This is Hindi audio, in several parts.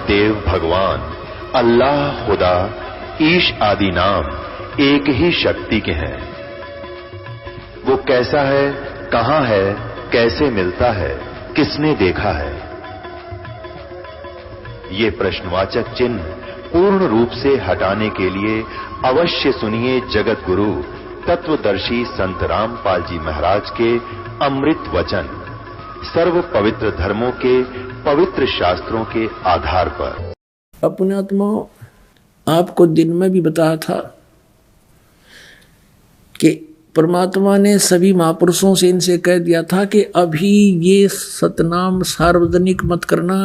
देव भगवान अल्लाह, खुदा, ईश आदि नाम एक ही शक्ति के हैं। वो कैसा है, कहां है, कैसे मिलता है, किसने देखा है? ये प्रश्नवाचक चिन्ह पूर्ण रूप से हटाने के लिए अवश्य सुनिए जगत गुरु तत्वदर्शी संत रामपाल जी महाराज के अमृत वचन, सर्व पवित्र धर्मों के पवित्र शास्त्रों के आधार पर। अपने आत्मा आपको दिन में भी बताया था कि परमात्मा ने सभी महापुरुषों से इनसे कह दिया था कि अभी ये सतनाम सार्वजनिक मत करना।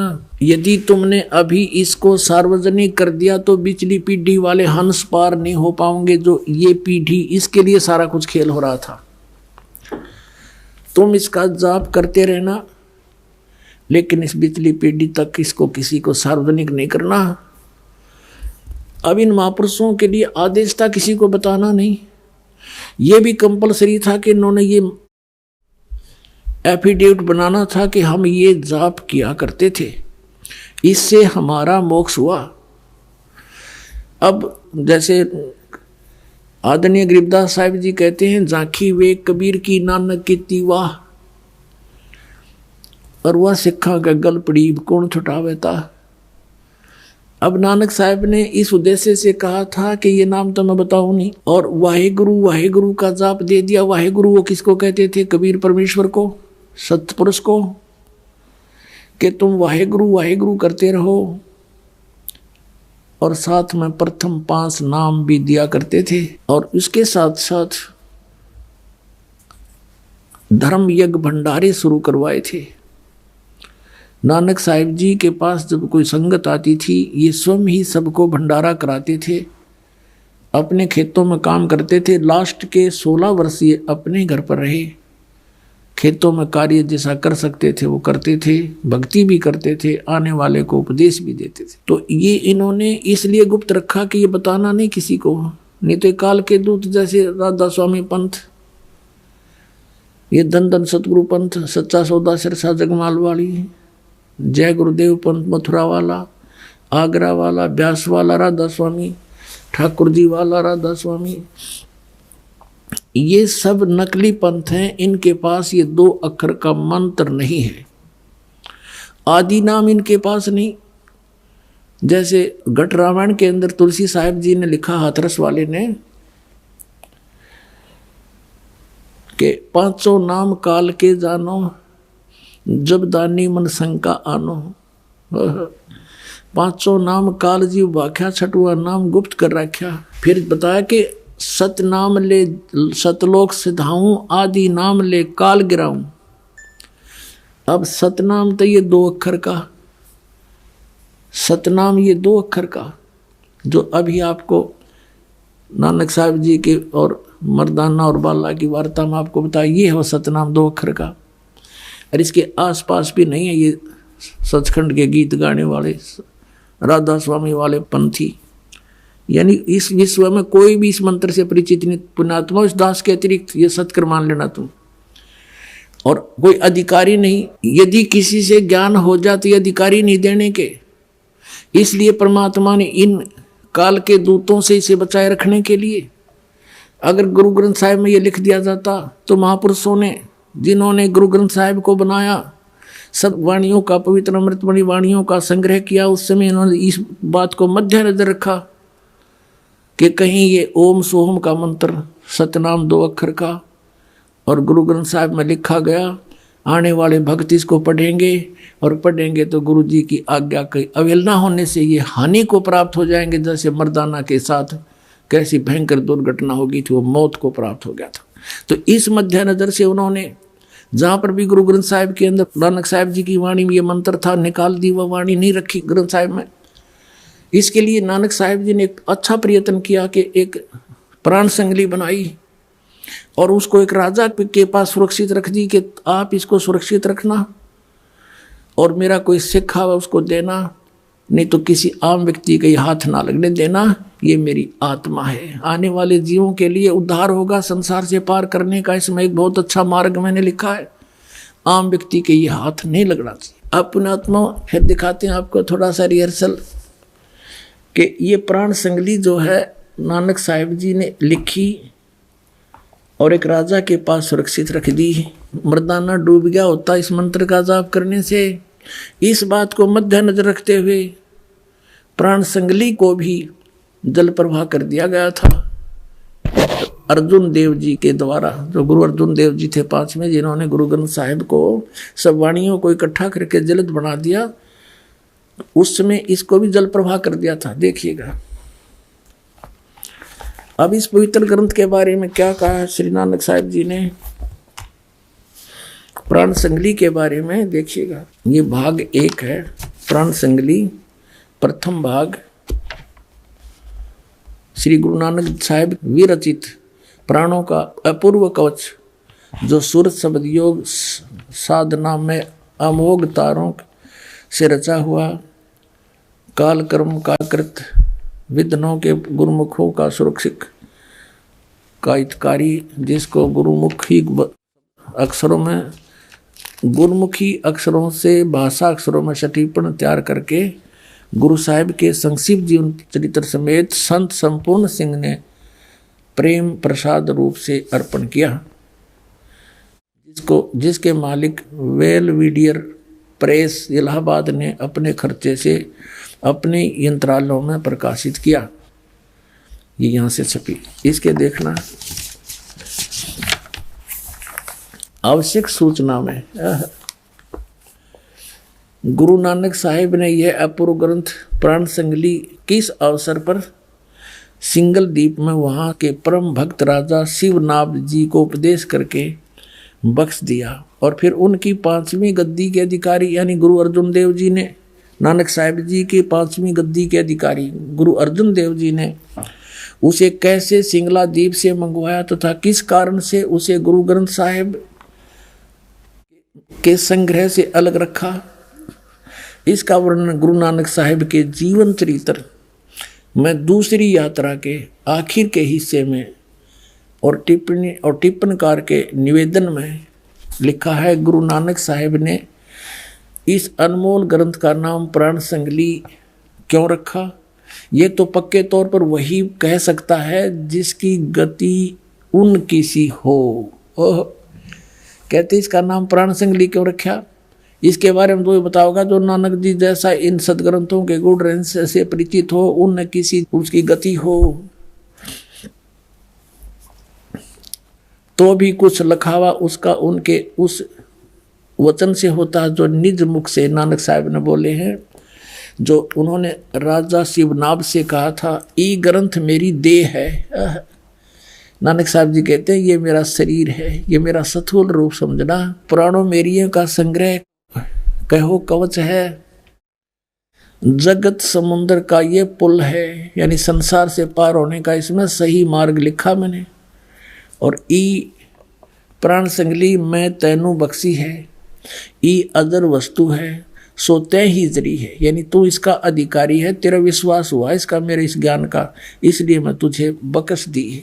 यदि तुमने अभी इसको सार्वजनिक कर दिया तो पिछली पीढ़ी वाले हंस पार नहीं हो पाओगे। जो ये पीढ़ी, इसके लिए सारा कुछ खेल हो रहा था। तुम इसका जाप करते रहना, लेकिन इस पिछली पीढ़ी तक इसको किसी को सार्वजनिक नहीं करना। अब इन महापुरुषों के लिए आदेश था किसी को बताना नहीं। ये भी कंपलसरी था कि इन्होंने ये एफिडेविट बनाना था कि हम ये जाप किया करते थे, इससे हमारा मोक्ष हुआ। अब जैसे आदरणीय गरीबदास साहिब जी कहते हैं, झांकी वे कबीर की नानक की तीवा, और वह सिखा का गल पड़ी कौन छुटावेता। अब नानक साहब ने इस उद्देश्य से कहा था कि ये नाम तो मैं बताऊं नहीं, और वाहेगुरु वाहेगुरु का जाप दे दिया। वाहेगुरु वो किसको कहते थे? कबीर परमेश्वर को, सतपुरुष को, कि तुम वाहेगुरु वाहेगुरु करते रहो। और साथ में प्रथम 5 नाम भी दिया करते थे, और उसके साथ साथ धर्म यज्ञ भंडारे शुरू करवाए थे। नानक साहिब जी के पास जब कोई संगत आती थी, ये स्वयं ही सबको भंडारा कराते थे। अपने खेतों में काम करते थे। लास्ट के 16 वर्ष ये अपने घर पर रहे। खेतों में कार्य जैसा कर सकते थे वो करते थे, भक्ति भी करते थे, आने वाले को उपदेश भी देते थे। तो ये इन्होंने इसलिए गुप्त रखा कि ये बताना नहीं किसी को, नहीं तो काल के दूत जैसे राधा स्वामी पंथ, ये धन धन सतगुरु पंथ, सच्चा सौदा सिरसा जगमाल वाली, जय गुरुदेव पंथ मथुरा वाला, आगरा वाला, ब्यास वाला राधा स्वामी, ठाकुर जी वाला राधा स्वामी, ये सब नकली पंथ हैं। इनके पास ये 2 अक्षर का मंत्र नहीं है। आदि नाम इनके पास नहीं। जैसे घट रामायण के अंदर तुलसी साहिब जी ने लिखा, हाथरस वाले ने, कि 500 नाम काल के जानो, जब दानी मन शंका आनो। 500 नाम काल जीव व्याख्या, 6वां नाम गुप्त कर रखा। फिर बताया कि सतनाम ले सतलोक सिधाऊं, आदि नाम ले काल गिराऊं। अब सतनाम तो ये 2 अक्षर का, सतनाम ये 2 अक्षर का, जो अभी आपको नानक साहब जी के और मर्दाना और बाला की वार्ता में आपको बताया, ये है वो सतनाम 2 अक्षर का। और इसके आसपास भी नहीं है ये सचखंड के गीत गाने वाले राधा स्वामी वाले पंथी। यानी इस विश्व में कोई भी इस मंत्र से परिचित नहीं। पुण्यात्मा उस दास के अतिरिक्त ये सत्कर मान लेना तुम। और कोई अधिकारी नहीं। यदि किसी से ज्ञान हो जाते ये अधिकारी नहीं देने के। इसलिए परमात्मा ने इन काल के दूतों से इसे बचाए रखने के लिए, अगर गुरु ग्रंथ साहिब में ये लिख दिया जाता तो महापुरुषों ने, जिन्होंने गुरु ग्रंथ साहिब को बनाया, सब वाणियों का, पवित्र अमृतमणि वाणियों का संग्रह किया, उस समय इन्होंने इस बात को मद्देनजर रखा कि कहीं ये ओम सोहम का मंत्र, सतनाम 2 अक्षर का, और गुरु ग्रंथ साहिब में लिखा गया, आने वाले भक्त इसको पढ़ेंगे, और पढ़ेंगे तो गुरु जी की आज्ञा की अवहेलना होने से ये हानि को प्राप्त हो जाएंगे। जैसे मर्दाना के साथ कैसी भयंकर दुर्घटना होगी थी, वो मौत को प्राप्त हो गया था। तो इस मद्देनजर से उन्होंने जहाँ पर भी गुरु ग्रंथ साहिब के अंदर नानक साहिब जी की वाणी में ये मंत्र था, निकाल दी, वह वाणी नहीं रखी ग्रंथ साहिब में। इसके लिए नानक साहिब जी ने एक अच्छा प्रयत्न किया कि एक प्राण संगली बनाई और उसको एक राजा के पास सुरक्षित रख दी कि आप इसको सुरक्षित रखना और मेरा कोई सिख है उसको देना, नहीं तो किसी आम व्यक्ति का हाथ ना लगने देना, ये मेरी आत्मा है। आने वाले जीवों के लिए उद्धार होगा, संसार से पार करने का इसमें एक बहुत अच्छा मार्ग मैंने लिखा है। आम व्यक्ति के ये हाथ नहीं लगना चाहिए। अब पुण्यात्मा फिर दिखाते हैं आपको थोड़ा सा रिहर्सल कि ये प्राण संगली जो है नानक साहिब जी ने लिखी और एक राजा के पास सुरक्षित रख दी। मर्दाना डूब गया होता इस मंत्र का जाप करने से। इस बात को मद्देनजर रखते हुए प्राण संगली को भी जल प्रवाह कर दिया गया था अर्जुन देव जी के द्वारा, जो गुरु अर्जुन देव जी थे 5वें, जिन्होंने गुरु ग्रंथ साहिब को सब वाणियों को इकट्ठा करके जलद बना दिया। उस समय इसको भी जल प्रवाह कर दिया था। देखिएगा अब इस पवित्र ग्रंथ के बारे में क्या कहा है श्री नानक साहिब जी ने प्राण संगली के बारे में। देखिएगा ये भाग 1 है प्राण संगली, प्रथम भाग श्री गुरु नानक साहिब विरचित प्राणों का अपूर्व कवच, जो सूरत शब्द योग साधना में अमोघ तारों से रचा हुआ, काल कर्म का कृत, विद्नों के गुरुमुखों का सुरक्षित का हितकारी, जिसको गुरुमुखी अक्षरों से भाषा अक्षरों में सटीपण तैयार करके गुरु साहिब के संक्षिप्त जीवन चरित्र समेत संत संपूर्ण सिंह ने प्रेम प्रसाद रूप से अर्पण किया, जिसके मालिक वेलविडियर प्रेस इलाहाबाद ने अपने खर्चे से अपने यंत्रालयों में प्रकाशित किया। ये यहाँ से छपी, इसके देखना आवश्यक सूचना में गुरु नानक साहिब ने यह अपूर्व ग्रंथ प्राण संगली किस अवसर पर सिंगल द्वीप में वहाँ के परम भक्त राजा शिवनाभ जी को उपदेश करके बख्श दिया, और फिर उनकी 5वीं गद्दी के अधिकारी यानी गुरु अर्जुन देव जी ने, नानक साहिब जी की 5वीं गद्दी के अधिकारी गुरु अर्जुन देव जी ने उसे कैसे सिंगला द्वीप से मंगवाया तथा किस कारण से उसे गुरु ग्रंथ साहिब के संग्रह से अलग रखा, इसका वर्णन गुरु नानक साहिब के जीवन चरित्र में दूसरी यात्रा के आखिर के हिस्से में और टिप्पणकार के निवेदन में लिखा है। गुरु नानक साहिब ने इस अनमोल ग्रंथ का नाम प्राण संगली क्यों रखा, ये तो पक्के तौर पर वही कह सकता है जिसकी गति उनकी सी हो। कहते इसका नाम प्राण संगली क्यों रखा, इसके बारे में तो बताओगा जो नानक जी जैसा इन सदग्रंथों के गुण रहस्य से परिचित हो, उन किसी उसकी गति हो, तो भी कुछ लखावा उसका उनके उस वचन से होता जो निज मुख से नानक साहिब ने बोले हैं, जो उन्होंने राजा शिवनाभ से कहा था, ई ग्रंथ मेरी देह है। नानक साहब जी कहते हैं ये मेरा शरीर है, ये मेरा स्थूल रूप समझना, पुराणों मेरियों का संग्रह कहो कवच है, जगत समुद्र का ये पुल है, यानी संसार से पार होने का इसमें सही मार्ग लिखा मैंने। और ई प्राण संगली मैं तैनू बख्शी है, ई अदर वस्तु है, सो तय ही जरी है, यानी तू इसका अधिकारी है, तेरा विश्वास हुआ इसका मेरे इस ज्ञान का, इसलिए मैं तुझे बख्श दी है।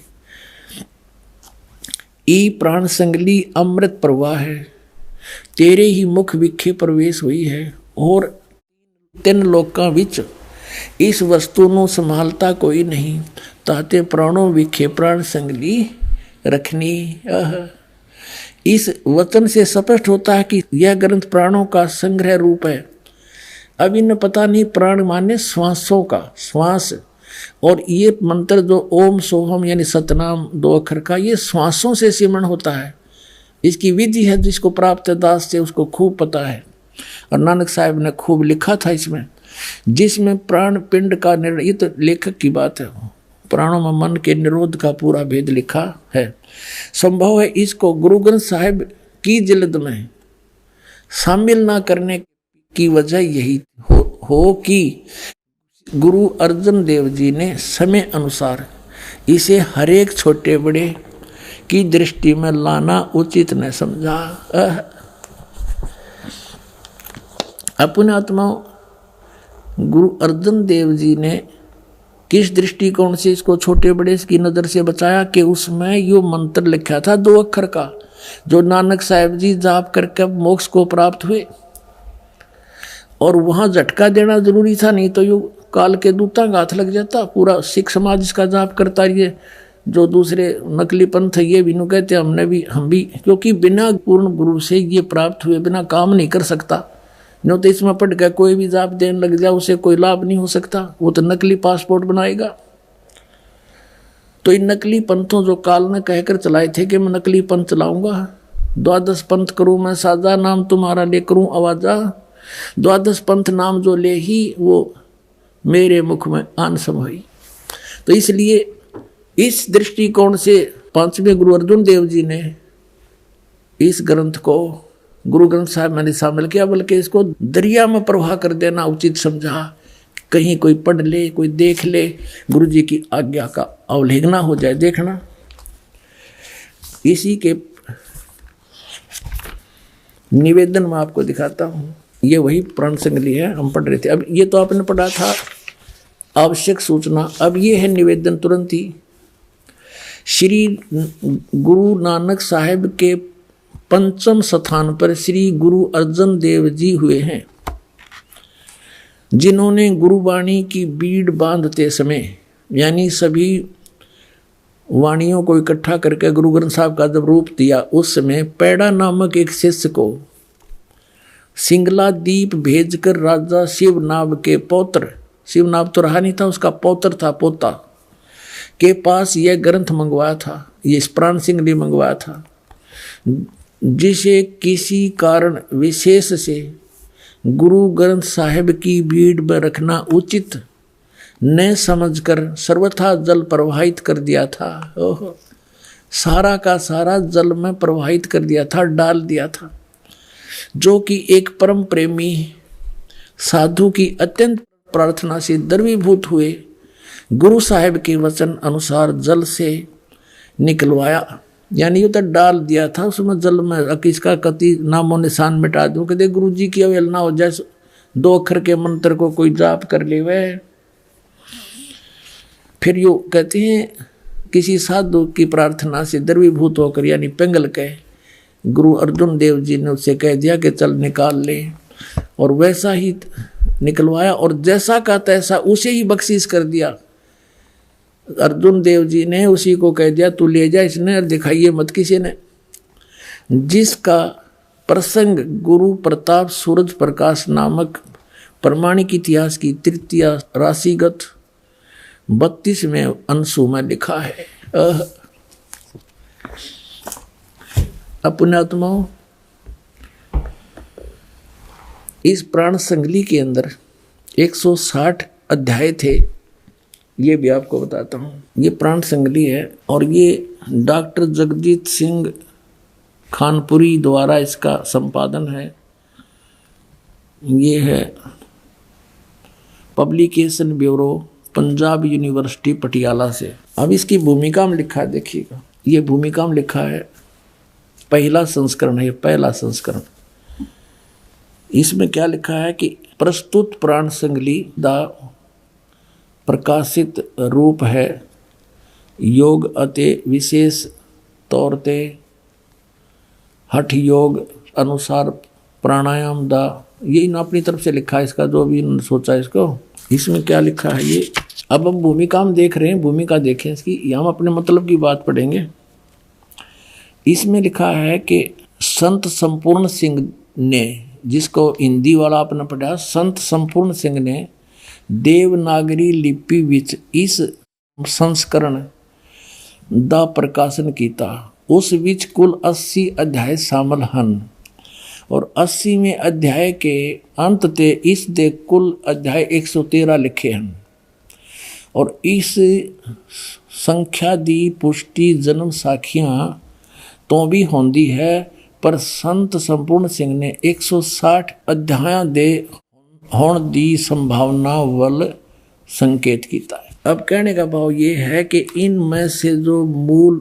ई प्राण संगली अमृत प्रवाह है, तेरे ही मुख विखे प्रवेश हुई है, और 3 लोकां विच इस वस्तु ਨੂੰ संभालता कोई नहीं, ताते प्राणों विखे प्राण संगली रखनी। इस वचन से स्पष्ट होता है कि यह ग्रंथ प्राणों का संग्रह रूप है। अब इन्हें पता नहीं प्राण माने श्वासों का श्वास, और ये मंत्र जो ओम सोहम यानी सतनाम 2 अक्षर का, ये श्वासों से सिमरण होता है। इसकी विधि है, जिसको प्राप्त दास से उसको खूब पता है, और नानक साहिब ने खूब लिखा था इसमें, जिसमें प्राण पिंड का निर्णय, ये तो लेखक की बात है, प्राणों में मन के निरोध का पूरा भेद लिखा है। संभव है इसको गुरु ग्रंथ साहिब की जिल्द में शामिल ना करने की वजह यही हो कि गुरु अर्जुन देव जी ने समय अनुसार इसे हरेक छोटे बड़े की दृष्टि में लाना उचित न समझा। अपने आत्मा गुरु अर्जुन देव जी ने किस दृष्टिकोण से इसको छोटे बड़े की नज़र से बचाया कि उसमें यो मंत्र लिखा था 2 अक्षर का, जो नानक साहिब जी जाप करके मोक्ष को प्राप्त हुए। और वहां झटका देना जरूरी था, नहीं तो यू काल के दूता का हाथ लग जाता। पूरा सिख समाज इसका जाप करता। ये जो दूसरे नकली पंथ है ये भी नु कहते हम भी, क्योंकि बिना पूर्ण गुरु से ये प्राप्त हुए बिना काम नहीं कर सकता। नो तो इसमें पढ़ के कोई भी जाप देने लग जाए उसे कोई लाभ नहीं हो सकता, वो तो नकली पासपोर्ट बनाएगा। तो इन नकली पंथों जो काल ने कहकर चलाए थे कि मैं नकली पंथ चलाऊंगा, 12 पंथ करूं मैं साजा, नाम तुम्हारा ले करूं आवाजा। 12 पंथ नाम जो ले ही वो मेरे मुख में आन समाई। तो इसलिए इस दृष्टिकोण से 5वें गुरु अर्जुन देव जी ने इस ग्रंथ को गुरु ग्रंथ साहिब मैंने शामिल किया, बल्कि इसको दरिया में प्रवाह कर देना उचित समझा। कहीं कोई पढ़ ले, कोई देख ले, गुरु जी की आज्ञा का अवहेलना हो जाए। देखना इसी के निवेदन में आपको दिखाता हूँ। ये वही प्राण संगली है, हम पढ़ रहे थे। अब ये तो आपने पढ़ा था आवश्यक सूचना, अब ये है निवेदन तुरंत ही। श्री गुरु नानक साहिब के 5वें स्थान पर श्री गुरु अर्जन देव जी हुए हैं, जिन्होंने गुरुवाणी की बीड़ बांधते समय, यानी सभी वाणियों को इकट्ठा करके गुरु ग्रंथ साहब का जब रूप दिया, उस समय पैड़ा नामक एक शिष्य को सिंगला दीप भेजकर राजा शिवनाभ के पौत्र, शिवनाभ तो रहा नहीं था, उसका पौत्र था, पोता के पास यह ग्रंथ मंगवाया था, ये प्राण सिंह ने मंगवाया था, जिसे किसी कारण विशेष से गुरु ग्रंथ साहिब की भीड़ में रखना उचित न समझकर सर्वथा जल प्रवाहित कर दिया था। ओहो, सारा का सारा जल में प्रवाहित कर दिया था, डाल दिया था। जो कि एक परम प्रेमी साधु की अत्यंत प्रार्थना से द्रवीभूत हुए गुरु साहिब के वचन अनुसार जल से निकलवाया, यानी ये तो डाल दिया था उसमें जल में, किसका कति नामो निशान मिटा दूं, कहते गुरु जी की अवहेलना हो जाए, 2 अक्षर के मंत्र को कोई जाप कर ले वह। फिर यो कहते हैं किसी साधु की प्रार्थना से द्रवीभूत होकर, यानी पिंगल के गुरु अर्जुन देव जी ने उससे कह दिया कि चल निकाल ले, और वैसा ही निकलवाया और जैसा का तैसा उसे ही बख्शीश कर दिया। अर्जुन देव जी ने उसी को कह दिया तू ले जा, इसने और दिखाइए मत किसी ने। जिसका प्रसंग गुरु प्रताप सूरज प्रकाश नामक प्रमाणिक इतिहास की 3 राशिगत 32वें अंशु में लिखा है। अपने आत्माओं, इस प्राण संगली के अंदर 160 अध्याय थे, ये भी आपको बताता हूँ। ये प्राण संगली है और ये डॉक्टर जगजीत सिंह खानपुरी द्वारा इसका संपादन है। ये है publication bureau, Punjab university Patiala से। अब इसकी भूमिका में लिखा है, देखिएगा, ये भूमिका में लिखा है, पहला संस्करण है, पहला संस्करण। इसमें क्या लिखा है कि प्रस्तुत प्राण संगली दा प्रकाशित रूप है योग अते विशेष तौर ते हठ योग अनुसार प्राणायाम दा, ये इन अपनी तरफ से लिखा है इसका, जो भी इन्होंने सोचा इसको। इसमें क्या लिखा है ये, अब हम भूमिका में देख रहे हैं, भूमिका देखें इसकी, हम अपने मतलब की बात पढ़ेंगे। इसमें लिखा है कि संत संपूर्ण सिंह ने, जिसको हिंदी वाला आपने पढ़ा, संत संपूर्ण सिंह ने देवनागरी लिपि विच इस संस्करण ਦਾ ਪ੍ਰਕਾਸ਼ਨ ਕੀਤਾ। उस विच कुल 80 अध्याय शामिल हैं और 80वें अध्याय के अंत ते इस दे कुल अध्याय 113 लिखे हैं और इस संख्या दी पुष्टि जन्म साखियां तो भी होंदी है, पर संत संपूर्ण सिंह ने 160 अध्याय दे होने दी संभावना वल संकेत किया है। अब कहने का भाव ये है कि इनमें से जो मूल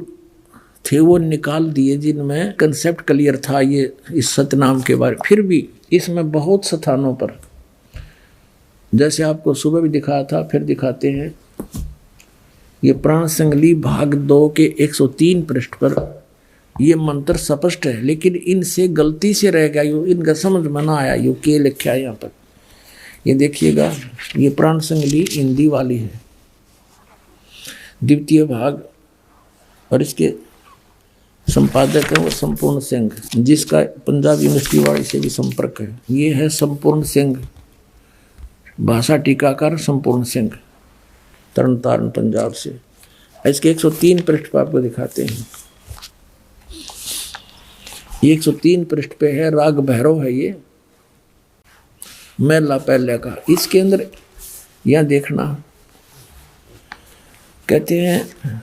थे वो निकाल दिए, जिनमें कंसेप्ट क्लियर था ये इस सतनाम के बारे। फिर भी इसमें बहुत स्थानों पर, जैसे आपको सुबह भी दिखाया था, फिर दिखाते हैं, ये प्राण संगली भाग 2 के 103 पृष्ठ पर ये मंत्र स्पष्ट है, लेकिन इनसे गलती से रह गया, इनका समझ में ना आया, यो के लिखा है यहाँ पर। ये देखिएगा, ये प्राण संगली हिंदी वाली है, द्वितीय भाग, और इसके संपादक है वो संपूर्ण सिंह, जिसका पंजाब यूनिवर्सिटी वाली से भी संपर्क है। ये है संपूर्ण सिंह, भाषा टीकाकार संपूर्ण सिंह, तरन तारण पंजाब से। इसके 103 पृष्ठ पर आपको दिखाते हैं। ये 103 पृष्ठ पे है, राग भैरव है ये, महला पहले का। इसके अंदर यह देखना, कहते हैं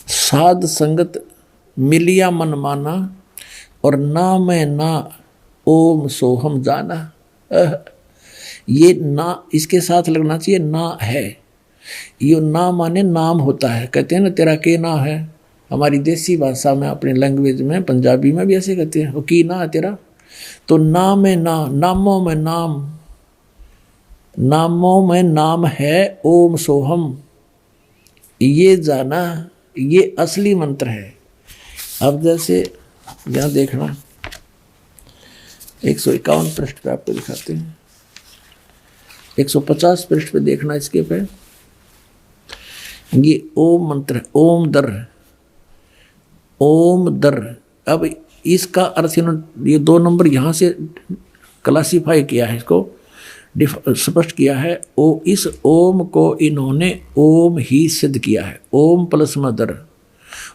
साध संगत मिलिया मन माना, और ना मैं ना ओम सोहम जाना। ये ना इसके साथ लगना चाहिए, ना है। ये ना माने नाम होता है, कहते हैं ना तेरा के ना है, हमारी देसी भाषा में, अपने लैंग्वेज में, पंजाबी में भी ऐसे कहते हैं, वो की ना है तेरा। तो नाम में ना, नामों में नाम, नामों में नाम है ओम सोहम, ये जाना, ये असली मंत्र है। अब जैसे यहां देखना 151 पृष्ठ पे आपको दिखाते हैं, 150 पृष्ठ पे देखना, इसके पे ये ओम मंत्र, ओम दर, ओम दर। अब इसका अर्थ इन्होंने ये 2 नंबर यहाँ से क्लासीफाई किया है, इसको स्पष्ट किया है। इस ओम को इन्होंने ओम ही सिद्ध किया है, ओम प्लस मदर,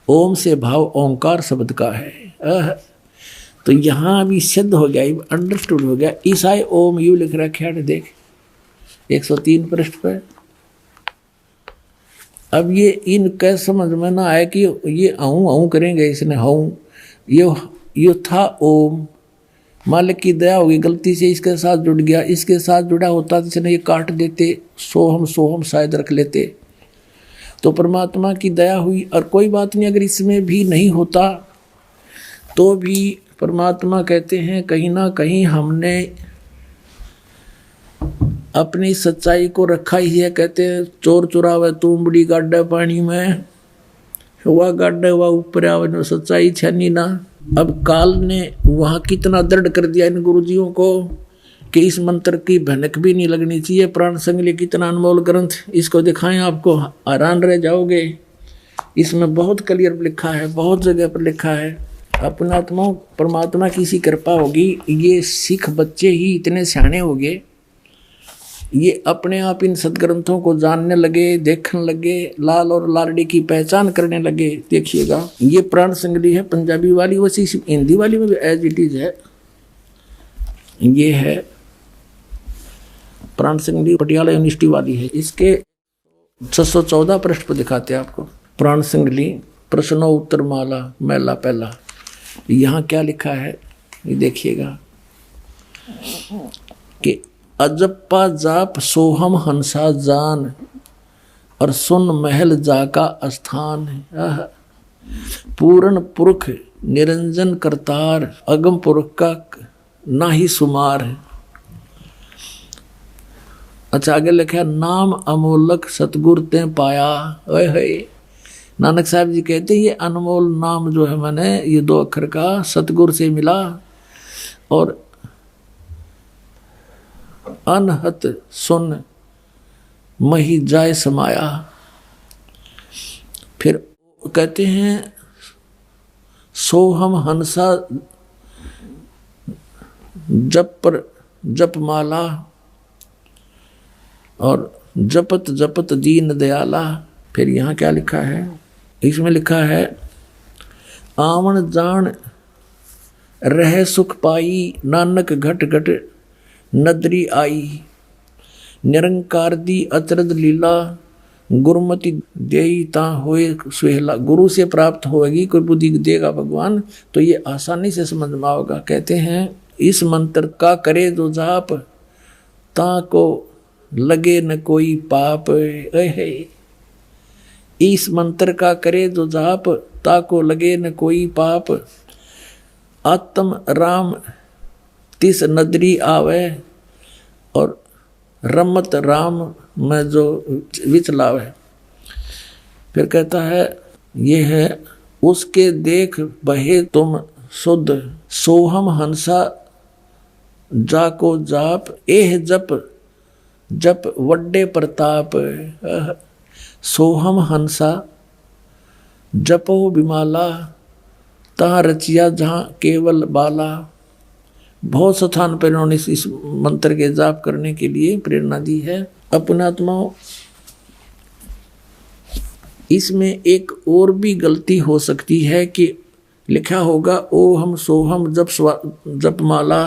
ओम से भाव ओंकार शब्द का है। तो यहाँ भी सिद्ध हो गया, अंडरस्टूड हो गया। ईसाई ओम यू लिख रखा है, देख 103 पृष्ठ पर। अब ये इनके समझ में ना आए कि ये आऊँ करेंगे, इसने हूँ, ये था ओम, मालिक की दया होगी, गलती से इसके साथ जुड़ गया, इसके साथ जुड़ा होता तो इसने ये काट देते, सोहम शायद रख लेते, तो परमात्मा की दया हुई। और कोई बात नहीं, अगर इसमें भी नहीं होता तो भी परमात्मा कहते हैं कहीं ना कहीं हमने अपनी सच्चाई को रखा ही है। कहते हैं चोर चुरावे तुमबड़ी गाड्डा पानी में, वह गाड्डा वह ऊपर आवे, सच्चाई छनी ना। अब काल ने वहाँ कितना दृढ़ कर दिया इन गुरुजियों को कि इस मंत्र की भनक भी नहीं लगनी चाहिए। प्राण संगली कितना अनमोल ग्रंथ, इसको दिखाएं आपको हैरान रह जाओगे। इसमें बहुत क्लियर लिखा है, बहुत जगह पर लिखा है। अपना आत्मा परमात्मा की सी कृपा होगी, ये सिख बच्चे ही इतने सियाने हो गए, ये अपने आप इन सदग्रंथों को जानने लगे, देखने लगे, लाल और लालड़ी की पहचान करने लगे। देखिएगा ये प्राण संगली है पंजाबी वाली, वैसी हिंदी वाली में भी एज इट इज है। ये है प्राण संगली पटियाला यूनिवर्सिटी वाली है। इसके 614 पृष्ठ पर दिखाते हैं आपको प्राण संगली प्रश्नोत्तर माला महला पहला। यहाँ क्या लिखा है ये देखिएगा कि अजप्पा जाप सोहम हंसा जान, और सुन महल जाका स्थान। पूर्ण पुरख निरंजन करतार, अगम पुरख का ना ही सुमार। अच्छा आगे लिखा नाम अमोलक सतगुर ते पाया। ओए नानक साहब जी कहते हैं ये अनमोल नाम जो है मैंने ये 2 अक्षर का सतगुर से मिला, और अनहत सुन मही जाय समाया। फिर कहते हैं सोहम हंसा जप माला, और जपत जपत दीन दयाला। फिर यहाँ क्या लिखा है, इसमें लिखा है आवन जान रह सुख पाई, नानक घट घट नदरी आई। निरंकार दी अचरज लीला, गुरुमति देई ता होए सुहेला। गुरु से प्राप्त होगी, कोई बुद्धि देगा भगवान तो ये आसानी से समझ में आओगा। कहते हैं इस मंत्र का करे जो जाप, ता को लगे न कोई पाप। इस मंत्र का करे जो जाप, ता को लगे न कोई पाप। आत्म राम तिस नदरी आवे, और रमत राम में जो विचलावे। फिर कहता है ये है उसके देख बहे तुम शुद्ध, सोहम हंसा जाको जाप एह जप जप वड्डे प्रताप, सोहम हंसा जपो बिमाला, तहाँ रचिया जहाँ केवल बाला। बहुत स्थान पर इन्होंने इस मंत्र के जाप करने के लिए प्रेरणा दी है। अपनात्माओं, इसमें एक और भी गलती हो सकती है कि लिखा होगा ओहम सोहम जप माला,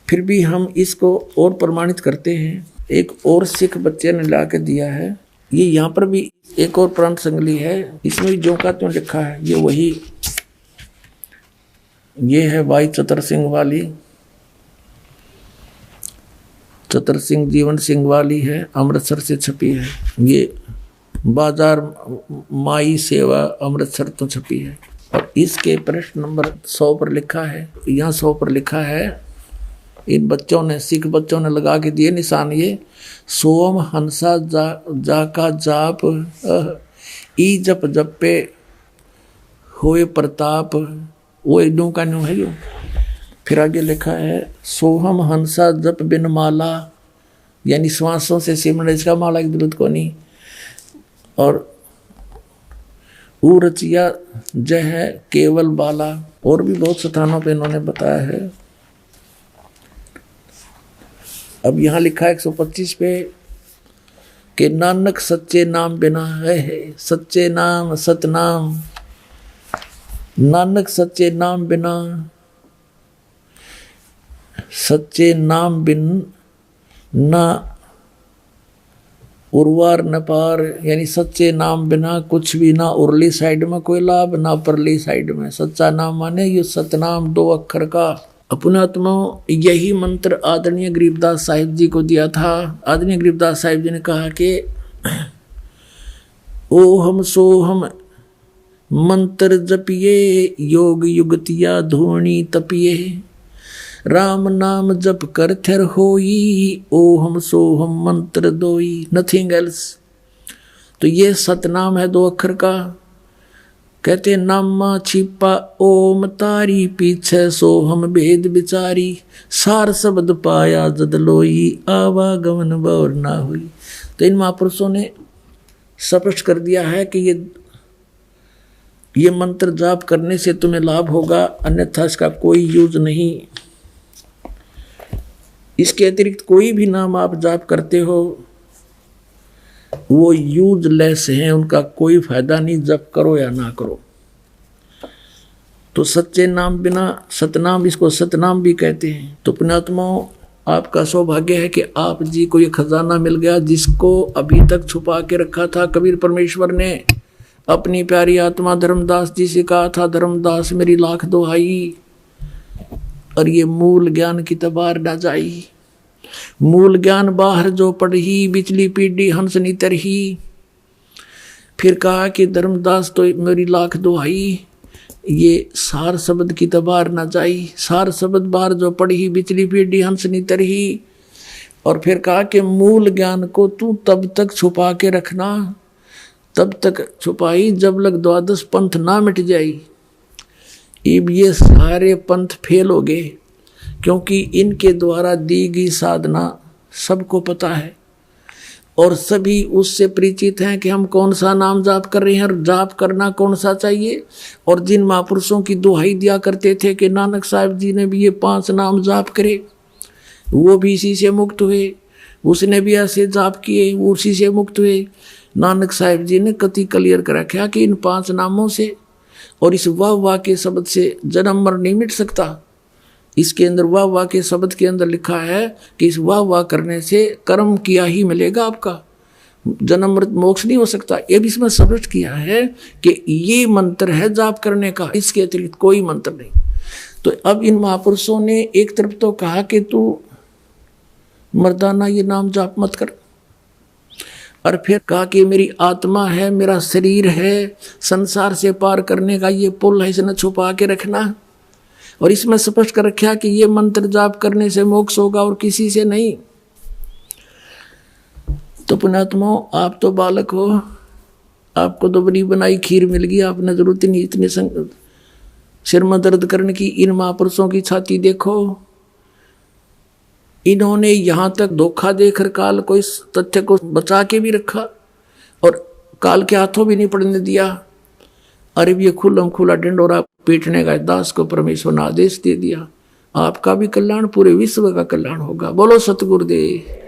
फिर भी हम इसको और प्रमाणित करते हैं। एक और सिख बच्चे ने ला के दिया है, ये यहाँ पर भी एक और प्रांत संगली है, इसमें भी जो का त्यों लिखा है ये वही, ये है भाई चतर सिंह वाली, चतर सिंह जीवन सिंह वाली है, अमृतसर से छपी है। ये बाजार माई सेवा अमृतसर तो छपी है। और इसके पृष्ठ नंबर 100 पर लिखा है, यहाँ 100 पर लिखा है, इन बच्चों ने सिख बच्चों ने लगा के दिए निशान, ये सोम हंसा जा का जाप ई जप जपे होए प्रताप, वो एकदम का न्यू है। जो फिर आगे लिखा है सोहम हंसा जप बिन माला, यानी श्वासों से सिमरण, इसका माला की जरूरत को नहीं। और ऊ रचिया जय है केवल बाला, और भी बहुत स्थानों पे इन्होंने बताया है। अब यहाँ लिखा है 125 पे कि नानक सच्चे नाम बिना है, सच्चे नाम सतनाम, नानक सच्चे नाम बिना, सच्चे नाम बिन ना उर्वार न पार, यानी सच्चे नाम बिना कुछ भी ना उरली साइड में कोई लाभ ना परली साइड में। सच्चा नाम माने ये सतनाम 2 अक्षर का। अपनात्माओं, यही मंत्र आदरणीय गरीबदास साहिब जी को दिया था। आदरणीय गरीबदास साहिब जी ने कहा कि ओहम सोहम मंत्र जपिए, योग युगतिया धोनी तपिए, राम नाम जप कर थिर होई, ओहम सोहम मंत्र दोई, नथिंग एल्स। तो ये सतनाम है 2 अक्षर का। कहते नामा छिपा ओम तारी, पीछे सोहम भेद बिचारी, सार शब्द पाया जद लोई, आवागमन बौर ना हुई। तो इन महापुरुषों ने स्पष्ट कर दिया है कि ये मंत्र जाप करने से तुम्हें लाभ होगा, अन्यथा इसका कोई यूज नहीं। इसके अतिरिक्त कोई भी नाम आप जाप करते हो वो यूजलेस है, उनका कोई फायदा नहीं, जप करो या ना करो। तो सच्चे नाम बिना सतनाम, इसको सतनाम भी कहते हैं। तो पुण्यात्माओं, आपका सौभाग्य है कि आप जी को ये खजाना मिल गया जिसको अभी तक छुपा के रखा था। कबीर परमेश्वर ने अपनी प्यारी आत्मा धर्मदास जी से कहा था, धर्मदास मेरी लाख दुहाई, और ये मूल ज्ञान की तबार ना जाई। मूल ज्ञान बाहर जो पढ़ी, बिचली पीढ़ी हंस नी तरही। फिर कहा कि धर्मदास तो मेरी लाख दुहाई, ये सार शब्द की तबार ना जाई। सार शब्द बाहर जो पढ़ी, बिचली पीढ़ी हंस नी तरही। और फिर कहा कि मूल ज्ञान को तू तब तक छुपा के रखना, तब तक छुपाई जब लग 12 पंथ ना मिट जाई। अब ये सारे पंथ फेल हो गए, क्योंकि इनके द्वारा दी गई साधना सबको पता है और सभी उससे परिचित हैं कि हम कौन सा नाम जाप कर रहे हैं और जाप करना कौन सा चाहिए। और जिन महापुरुषों की दुहाई दिया करते थे कि नानक साहब जी ने भी ये 5 नाम जाप करे, वो भी इसी से मुक्त हुए, उसने भी ऐसे जाप किए, वो उसी से मुक्त हुए। नानक साहब जी ने कति क्लियर कर रखा कि इन 5 नामों से और इस वाह वाह के शब्द से जन्म मर नहीं मिट सकता। इसके अंदर वाह वाह के शब्द के अंदर लिखा है कि इस वाह वाह करने से कर्म किया ही मिलेगा, आपका जन्म मृत मोक्ष नहीं हो सकता। ये भी इसमें स्पष्ट किया है कि ये मंत्र है जाप करने का, इसके अतिरिक्त कोई मंत्र नहीं। तो अब इन महापुरुषों ने एक तरफ तो कहा कि तू मर्दाना ये नाम जाप मत कर, और फिर कहा कि मेरी आत्मा है, मेरा शरीर है, संसार से पार करने का ये पुल है, इसे छुपा के रखना। और इसमें स्पष्ट कर रखा कि ये मंत्र जाप करने से मोक्ष होगा और किसी से नहीं। तो पुण्यात्माओं, आप तो बालक हो, आपको तो बनी बनाई खीर मिल गई, आपने जरूरत नहीं इतने सिर में दर्द करने की। इन महापुरुषों की छाती देखो, इन्होंने यहां तक धोखा देकर काल को इस तथ्य को बचा के भी रखा और काल के हाथों भी नहीं पड़ने दिया। अरे ये खुल्लम खुला डंडोरा पीटने का दास को परमेश्वर ने आदेश दे दिया। आपका भी कल्याण, पूरे विश्व का कल्याण होगा। बोलो सतगुरुदेव।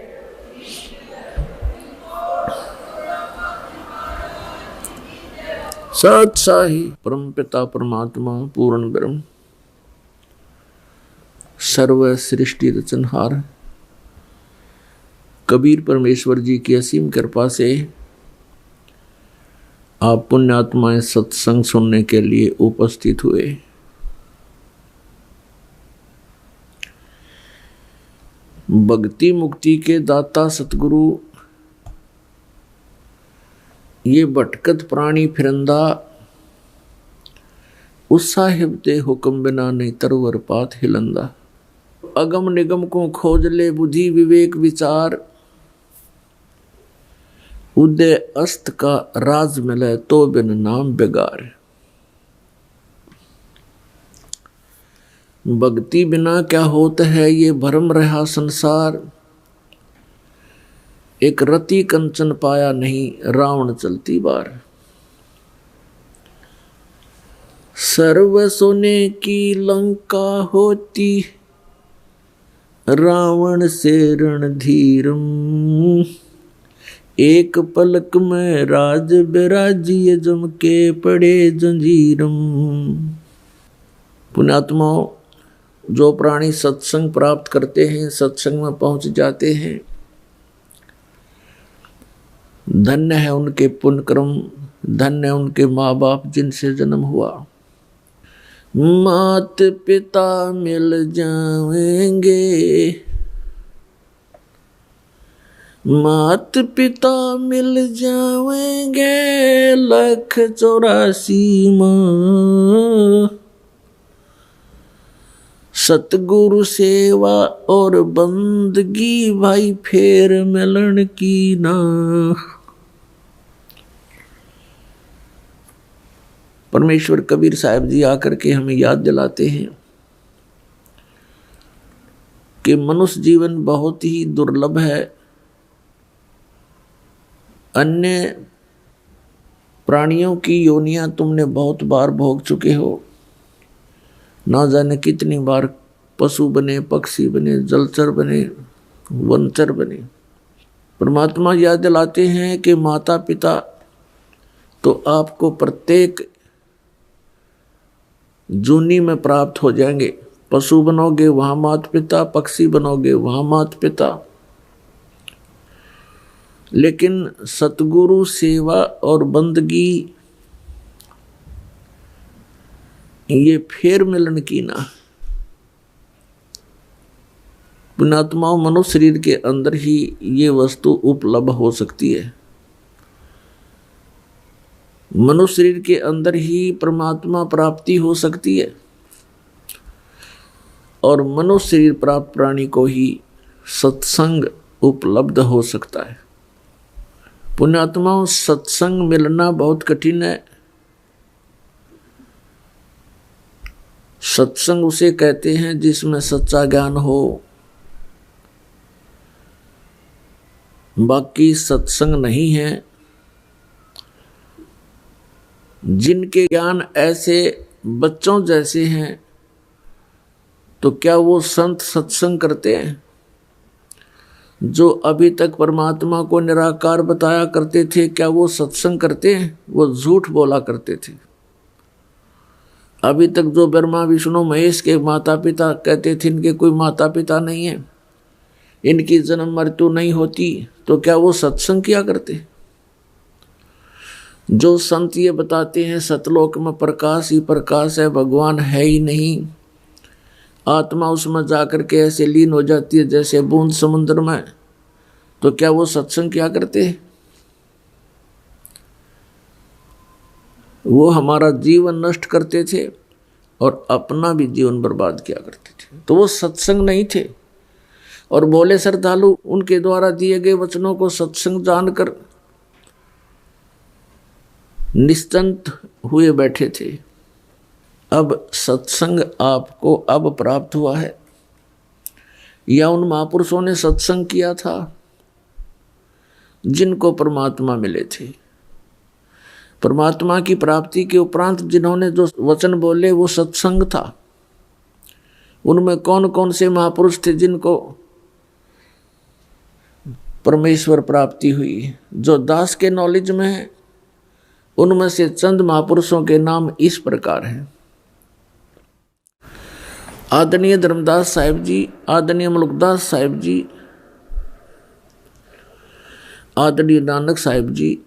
सत साही परम पिता परमात्मा पूर्ण ब्रह्म सर्व सृष्टि रचनहार कबीर परमेश्वर जी की असीम कृपा से आप पुण्यात्माएं सत्संग सुनने के लिए उपस्थित हुए। भक्ति मुक्ति के दाता सतगुरु ये भटकत प्राणी फिरंदा उस साहिब ते हुक्म बिना नहीं तरवर पात हिलंदा। अगम निगम को खोज ले बुद्धि विवेक विचार उदय अस्त का राज मिले तो बिन नाम बेगार। भक्ति बिना क्या होता है ये भरम रहा संसार। एक रति कंचन पाया नहीं रावण चलती बार। सर्व सोने की लंका होती रावण से रणधीरम। एक पलक में राज बिराजिए जम के पड़े जंजीरम। पुण्यात्माओं, जो प्राणी सत्संग प्राप्त करते हैं, सत्संग में पहुंच जाते हैं, धन्य है उनके पुण्य कर्म, धन्य है उनके माँ बाप जिनसे जन्म हुआ। मात पिता मिल जाएंगे, मात पिता मिल जाएंगे 184 माँ। सतगुरु सेवा और बंदगी भाई फेर मिलन की ना। परमेश्वर कबीर साहब जी आकर के हमें याद दिलाते हैं कि मनुष्य जीवन बहुत ही दुर्लभ है। अन्य प्राणियों की योनियां तुमने बहुत बार भोग चुके हो, ना जाने कितनी बार पशु बने, पक्षी बने, जलचर बने, वनचर बने। परमात्मा याद दिलाते हैं कि माता पिता तो आपको प्रत्येक जूनी में प्राप्त हो जाएंगे। पशु बनोगे वहां माता पिता, पक्षी बनोगे वहां माता पिता, लेकिन सतगुरु सेवा और बंदगी ये फेर मिलन की ना। पुण्यात्माओं, मनुष्य शरीर के अंदर ही ये वस्तु उपलब्ध हो सकती है। मनुष्य शरीर के अंदर ही परमात्मा प्राप्ति हो सकती है और मनुष्य शरीर प्राप्त प्राणी को ही सत्संग उपलब्ध हो सकता है। पुण्यात्माओं, सत्संग मिलना बहुत कठिन है। सत्संग उसे कहते हैं जिसमें सच्चा ज्ञान हो। बाकी सत्संग नहीं है। जिनके ज्ञान ऐसे बच्चों जैसे हैं तो क्या वो संत सत्संग करते हैं? जो अभी तक परमात्मा को निराकार बताया करते थे, क्या वो सत्संग करते हैं? वो झूठ बोला करते थे। अभी तक जो ब्रह्मा विष्णु महेश के माता पिता कहते थे इनके कोई माता पिता नहीं है, इनकी जन्म मृत्यु नहीं होती, तो क्या वो सत्संग किया करते? जो संत ये बताते हैं सतलोक में प्रकाश ही प्रकाश है, भगवान है ही नहीं, आत्मा उसमें जाकर के ऐसे लीन हो जाती है जैसे बूंद समुद्र में, तो क्या वो सत्संग किया करते? वो हमारा जीवन नष्ट करते थे और अपना भी जीवन बर्बाद किया करते थे, तो वो सत्संग नहीं थे। और भोले श्रद्धालु उनके द्वारा दिए गए वचनों को सत्संग जानकर निश्चिंत हुए बैठे थे। अब सत्संग आपको अब प्राप्त हुआ है। या उन महापुरुषों ने सत्संग किया था जिनको परमात्मा मिले थे। परमात्मा की प्राप्ति के उपरांत जिन्होंने जो वचन बोले वो सत्संग था। उनमें कौन कौन से महापुरुष थे जिनको परमेश्वर प्राप्ति हुई? जो दास के नॉलेज में है उनमें से चंद महापुरुषों के नाम इस प्रकार हैं। आदरणीय धर्मदास साहिब जी, आदरणीय मुल्कदास साहिब जी, आदरणीय नानक साहिब जी,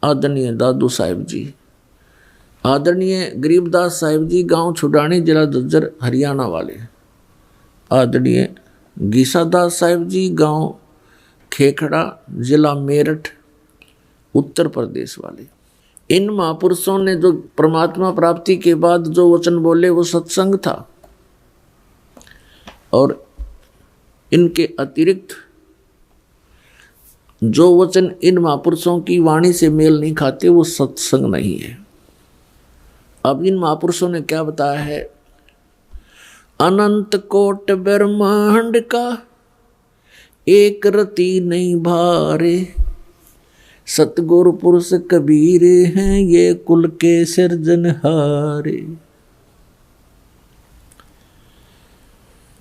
आदरणीय दादू साहिब जी, आदरणीय गरीबदास साहिब जी, गांव छुडानी, जिला झज्जर, हरियाणा वाले, आदरणीय गीसादास साहिब जी, गांव खेखड़ा, जिला मेरठ, उत्तर प्रदेश वाले। इन महापुरुषों ने जो परमात्मा प्राप्ति के बाद जो वचन बोले वो सत्संग था, और इनके अतिरिक्त जो वचन इन महापुरुषों की वाणी से मेल नहीं खाते वो सत्संग नहीं है। अब इन महापुरुषों ने क्या बताया है? अनंत कोट ब्रह्मांड का एक रति नहीं भारे, सतगुरु पुरुष कबीर हैं ये कुल के सिरजनहारे।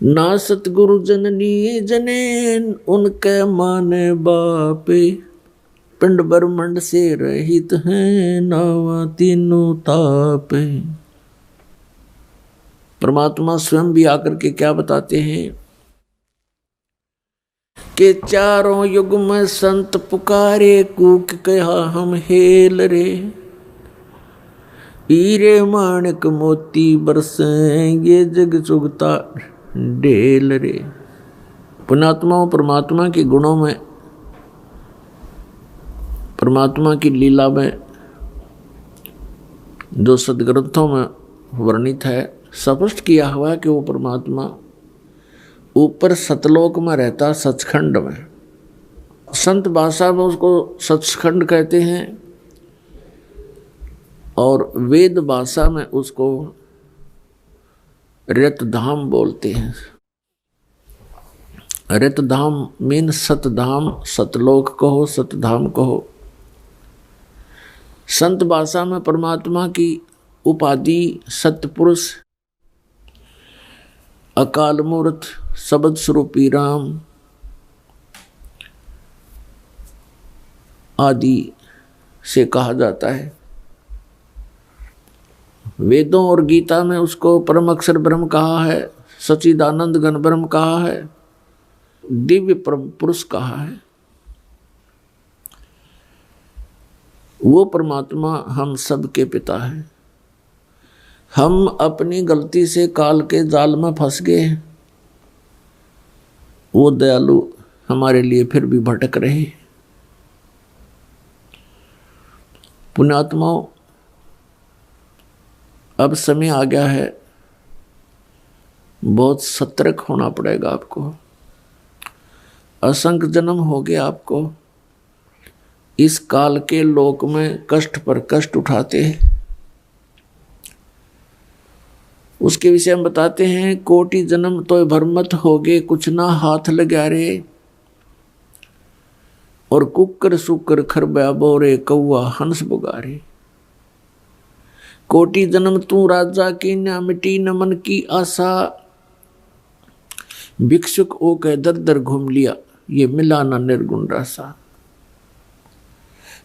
ना सतगुरु जननी जने उनके माने बापे, पिंड ब्रह्मंड से रहित हैं नावा तीनों तापे। परमात्मा स्वयं भी आकर के क्या बताते हैं कि चारों युग में संत पुकारे, कूक कहा हम हेल रे, हीरे माणिक मोती बरसे ये जग चुगता ढेल रे। पुण्यात्माओं, परमात्मा के गुणों में, परमात्मा की लीला में जो सदग्रंथों में वर्णित है, स्पष्ट किया हुआ है कि वो परमात्मा ऊपर सतलोक में रहता, सचखंड में। संत भाषा में उसको सचखंड कहते हैं और वेद भाषा में उसको रतधाम बोलते हैं। रतधाम मीन सतधाम, सतलोक कहो, सतधाम कहो। संत भाषा में परमात्मा की उपाधि सतपुरुष, अकाल मूर्त, शब्द स्वरूपी राम आदि से कहा जाता है। वेदों और गीता में उसको परम अक्षर ब्रह्म कहा है, सच्चिदानंद घन ब्रह्म कहा है, दिव्य परम पुरुष कहा है। वो परमात्मा हम सब के पिता है। हम अपनी गलती से काल के जाल में फंस गए, वो दयालु हमारे लिए फिर भी भटक रहे। पुण्यात्माओं, अब समय आ गया है, बहुत सतर्क होना पड़ेगा आपको। असंख्य जन्म हो गए आपको इस काल के लोक में कष्ट पर कष्ट उठाते हैं। उसके विषय में बताते हैं, कोटि जन्म तो भरमत हो गए, कुछ ना हाथ लगा रे, और कुकर सुकर खरबा बोरे, कौआ हंस बुगारे। कोटि जन्म तू राजा की न मिटी न मन की आशा, भिक्षुक ओ कह दर दर घूम लिया, ये मिला न निर्गुण रासा।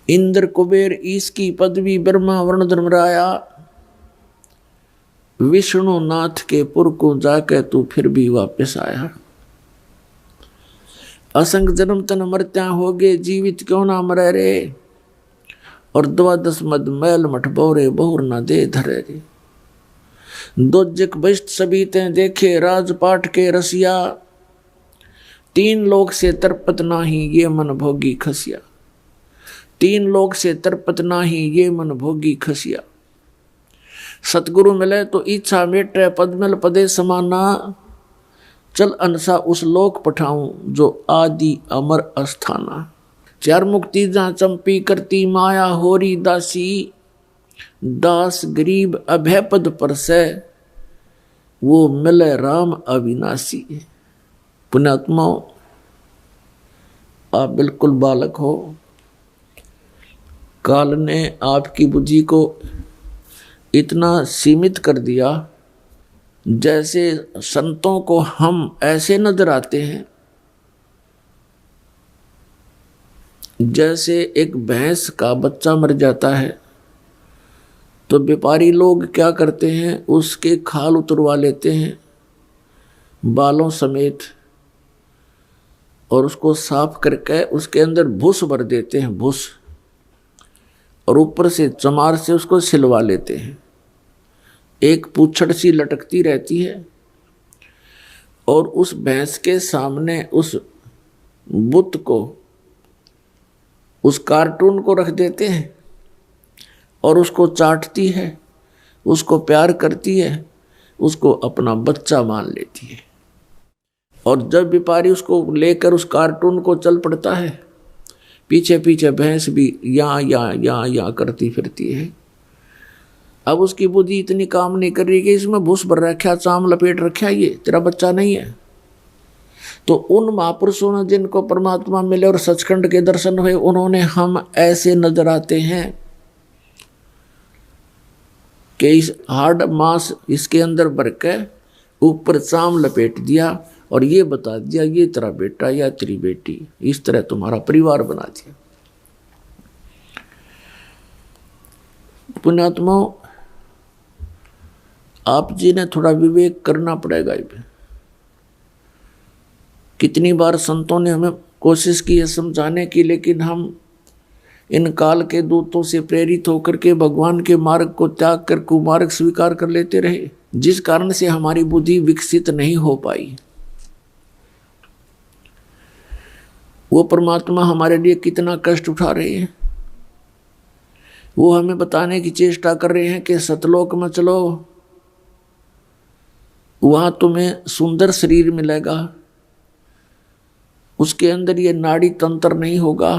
इंद्र कुबेर ईश की पदवी, ब्रह्मा वर्ण धर्मराया, विष्णु नाथ के पुर को जाके तू फिर भी वापस आया। असंग जन्म तन मरत्या हो गए, जीवित क्यों ना मरे रे, और 12 मद मैल मठ बोरे, बहुर न दे धरे रे। दोजक बष्ट सभी ते देखे, राजपाट के रसिया, 3 लोक से तरपत नाही ये मन भोगी खसिया। 3 लोक से तरपत नाही ये मन भोगी खसिया। सतगुरु मिले तो इच्छा मेटे, पद मिल पदे समाना, चल अनसा उस लोक पठाऊं जो आदि अमर अस्थाना। 4 मुक्ति जहाँ चंपी करती माया, होरी दासी दास गरीब अभय पद पर से, वो मिले राम अविनाशी। पुण्यात्माओं, आप बिल्कुल बालक हो। काल ने आपकी बुद्धि को इतना सीमित कर दिया, जैसे संतों को हम ऐसे नजर आते हैं जैसे एक भैंस का बच्चा मर जाता है तो व्यापारी लोग क्या करते हैं, उसके खाल उतरवा लेते हैं बालों समेत और उसको साफ करके उसके अंदर भूस भर देते हैं, भूस, और ऊपर से चमार से उसको सिलवा लेते हैं। एक पूंछड़ सी लटकती रहती है और उस भैंस के सामने उस बुत को, उस कार्टून को रख देते हैं और उसको चाटती है, उसको प्यार करती है, उसको अपना बच्चा मान लेती है। और जब व्यापारी उसको लेकर उस कार्टून को चल पड़ता है, पीछे पीछे भैंस भी यहाँ करती फिरती है। अब उसकी बुद्धि इतनी काम नहीं कर रही कि इसमें भूस भर रखा, चाम लपेट रखा, ये तेरा बच्चा नहीं है। तो उन महापुरुषों ने जिनको परमात्मा मिले और सचखंड के दर्शन हुए, उन्होंने हम ऐसे नजर आते हैं कि इस हार्ड मांस इसके अंदर भर के ऊपर चाम लपेट दिया और ये बता दिया ये तेरा बेटा या तेरी बेटी, इस तरह तुम्हारा परिवार बना दिया। पुण्यात्माओं, आप जी ने थोड़ा विवेक करना पड़ेगा। कितनी बार संतों ने हमें कोशिश की है समझाने की, लेकिन हम इन काल के दूतों से प्रेरित होकर के भगवान के मार्ग को त्याग कर कुमार्ग स्वीकार कर लेते रहे, जिस कारण से हमारी बुद्धि विकसित नहीं हो पाई। वो परमात्मा हमारे लिए कितना कष्ट उठा रहे हैं। वो हमें बताने की चेष्टा कर रहे हैं कि सतलोक में चलो, वहां तुम्हें सुंदर शरीर मिलेगा, उसके अंदर ये नाड़ी तंत्र नहीं होगा,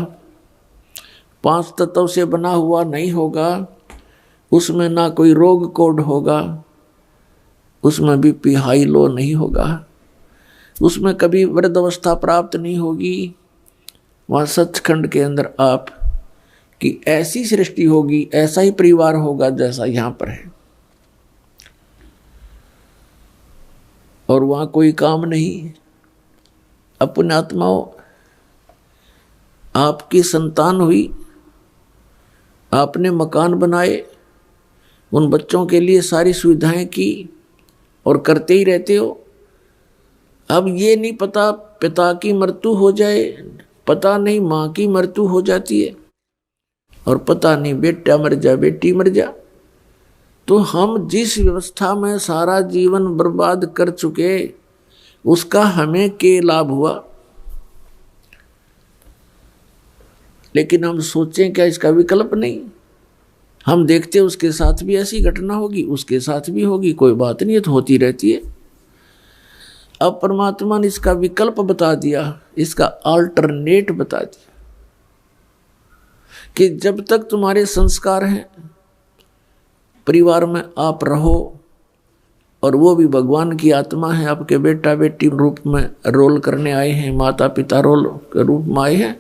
5 तत्व से बना हुआ नहीं होगा, उसमें ना कोई रोग कोड होगा, उसमें बीपी हाई लो नहीं होगा, उसमें कभी वृद्धावस्था प्राप्त नहीं होगी। वहाँ सचखंड के अंदर आप की ऐसी सृष्टि होगी, ऐसा ही परिवार होगा जैसा यहाँ पर है, और वहाँ कोई काम नहीं। अपने आत्माओं, आपकी संतान हुई, आपने मकान बनाए, उन बच्चों के लिए सारी सुविधाएं की और करते ही रहते हो। अब ये नहीं पता पिता की मृत्यु हो जाए, पता नहीं माँ की मृत्यु हो जाती है, और पता नहीं बेटा मर जा बेटी मर जा। तो हम जिस व्यवस्था में सारा जीवन बर्बाद कर चुके, उसका हमें क्या लाभ हुआ? लेकिन हम सोचें क्या इसका विकल्प नहीं? हम देखते उसके साथ भी ऐसी घटना होगी, उसके साथ भी होगी, कोई बात नहीं है, तो होती रहती है। अब परमात्मा ने इसका विकल्प बता दिया, इसका अल्टरनेट बता दिया कि जब तक तुम्हारे संस्कार हैं, परिवार में आप रहो, और वो भी भगवान की आत्मा है, आपके बेटा बेटी रूप में रोल करने आए हैं, माता पिता रोल के रूप में आए हैं,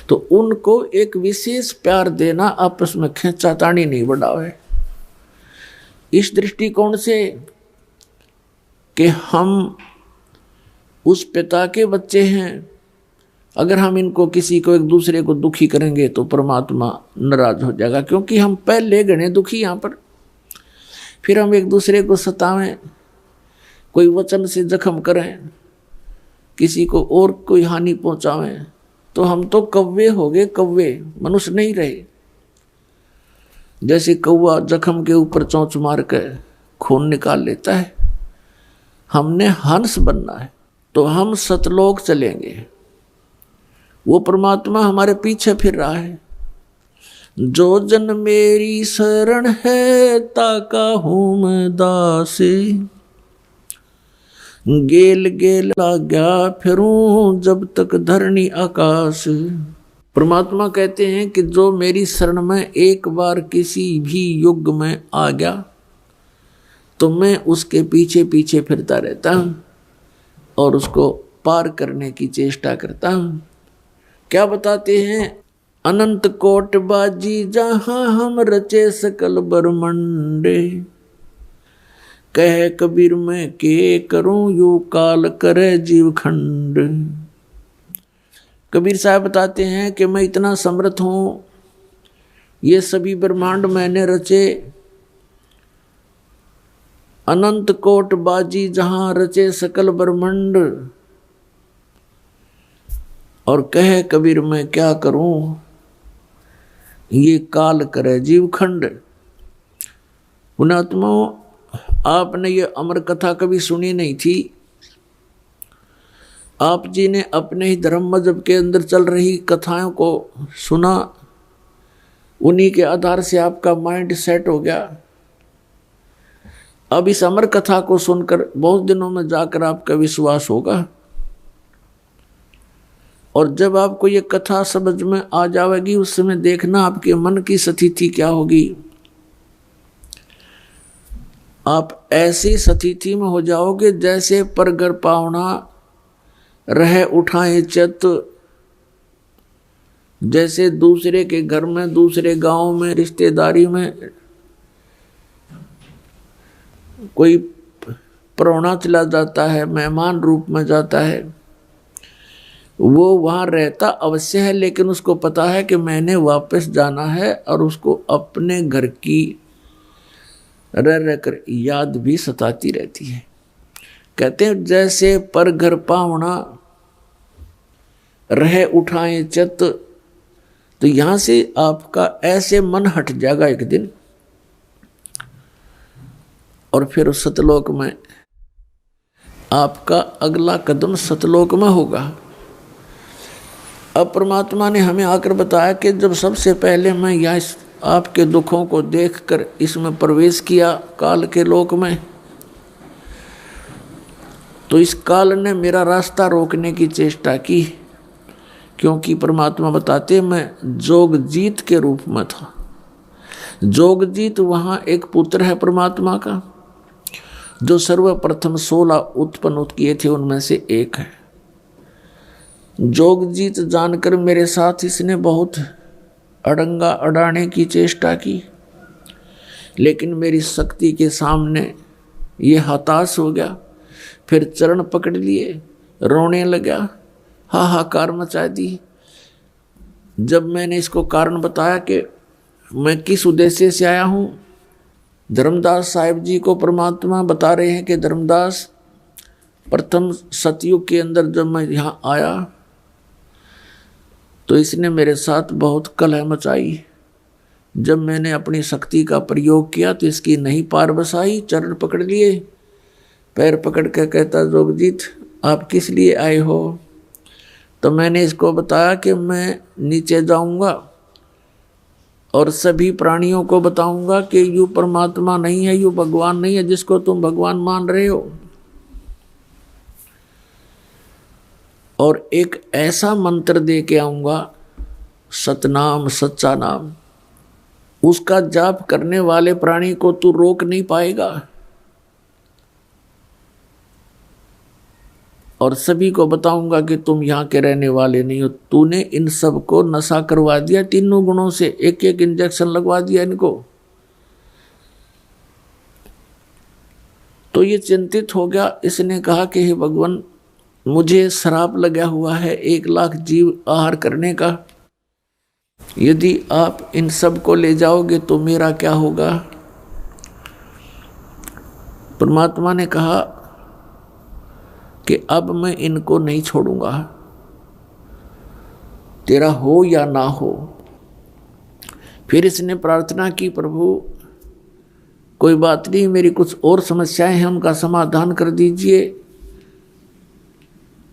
तो उनको एक विशेष प्यार देना, आपस में खींचातानी नहीं बढ़ावे। इस दृष्टिकोण से कि हम उस पिता के बच्चे हैं, अगर हम इनको किसी को एक दूसरे को दुखी करेंगे तो परमात्मा नाराज हो जाएगा, क्योंकि हम पहले गणे दुखी यहाँ पर। फिर हम एक दूसरे को सतावें, कोई वचन से जख्म करें, किसी को और कोई हानि पहुंचावें, तो हम तो कौवे हो गए, कौवे, मनुष्य नहीं रहे। जैसे कौवा जख्म के ऊपर चोंच मार कर खून निकाल लेता है, हमने हंस बनना है तो हम सतलोक चलेंगे। वो परमात्मा हमारे पीछे फिर रहा है। जो जन मेरी शरण है, ताका हूं मैं दासे, गेल गेल लाग्या फिरूं जब तक धरनी आकाश। परमात्मा कहते हैं कि जो मेरी शरण में एक बार किसी भी युग में आ गया, तो मैं उसके पीछे पीछे फिरता रहता हूं और उसको पार करने की चेष्टा करता हूं। क्या बताते हैं? अनंत कोट बाजी जहां हम रचे सकल ब्रह्मंडे, कह कबीर मैं के करूं यू काल करे जीव खंड। कबीर साहब बताते हैं कि मैं इतना समर्थ हूं, ये सभी ब्रह्मांड मैंने रचे, अनंत कोट बाजी जहां रचे सकल ब्रह्मंड, और कहे कबीर मैं क्या करूं ये काल करे जीव खंड। पुणात्माओं, आपने ये अमर कथा कभी सुनी नहीं थी। आप जी ने अपने ही धर्म मजहब के अंदर चल रही कथाओं को सुना, उन्हीं के आधार से आपका माइंड सेट हो गया। अब इस अमर कथा को सुनकर बहुत दिनों में जाकर आपका विश्वास होगा, और जब आपको ये कथा समझ में आ जाएगी उस समय देखना आपके मन की स्थिति क्या होगी। आप ऐसी स्थिति में हो जाओगे जैसे परगर पावना रह उठाए चित, जैसे दूसरे के घर में, दूसरे गांव में, रिश्तेदारी में कोई परौना चला जाता है, मेहमान रूप में जाता है, वो वहां रहता अवश्य है, लेकिन उसको पता है कि मैंने वापस जाना है, और उसको अपने घर की रह रहकर याद भी सताती रहती है। कहते हैं जैसे पर घर पावना रह उठाए चित, तो यहां से आपका ऐसे मन हट जाएगा एक दिन, और फिर उस सतलोक में आपका अगला कदम सतलोक में होगा। अब परमात्मा ने हमें आकर बताया कि जब सबसे पहले मैं यहाँ आपके दुखों को देखकर इसमें प्रवेश किया काल के लोक में, तो इस काल ने मेरा रास्ता रोकने की चेष्टा की, क्योंकि परमात्मा बताते मैं जोगजीत के रूप में था। जोगजीत वहाँ एक पुत्र है परमात्मा का, जो सर्वप्रथम 16 उत्पन्न किए थे उनमें से एक है। जोगजीत जानकर मेरे साथ इसने बहुत अड़ंगा अड़ाने की चेष्टा की, लेकिन मेरी शक्ति के सामने ये हताश हो गया। फिर चरण पकड़ लिए, रोने लगा, हाहाकार मचा दी। जब मैंने इसको कारण बताया कि मैं किस उद्देश्य से आया हूँ, धर्मदास साहिब जी को परमात्मा बता रहे हैं कि धर्मदास, प्रथम सतयुग के अंदर जब मैं यहाँ आया तो इसने मेरे साथ बहुत कलह मचाई। जब मैंने अपनी शक्ति का प्रयोग किया तो इसकी नहीं पार बसाई। चरण पकड़ लिए, पैर पकड़ कर कहता जोगजीत आप किस लिए आए हो? तो मैंने इसको बताया कि मैं नीचे जाऊंगा और सभी प्राणियों को बताऊंगा कि यू परमात्मा नहीं है, यू भगवान नहीं है जिसको तुम भगवान मान रहे हो, और एक ऐसा मंत्र दे के आऊंगा, सतनाम, सच्चा नाम, उसका जाप करने वाले प्राणी को तू रोक नहीं पाएगा। और सभी को बताऊंगा कि तुम यहाँ के रहने वाले नहीं हो, तूने इन सब को नशा करवा दिया, तीनों गुणों से एक एक इंजेक्शन लगवा दिया इनको। तो ये चिंतित हो गया। इसने कहा कि हे भगवान, मुझे श्राप लगा हुआ है 1 लाख जीव आहार करने का, यदि आप इन सब को ले जाओगे तो मेरा क्या होगा? परमात्मा ने कहा कि अब मैं इनको नहीं छोड़ूंगा, तेरा हो या ना हो। फिर इसने प्रार्थना की, प्रभु कोई बात नहीं, मेरी कुछ और समस्याएं हैं, उनका समाधान कर दीजिए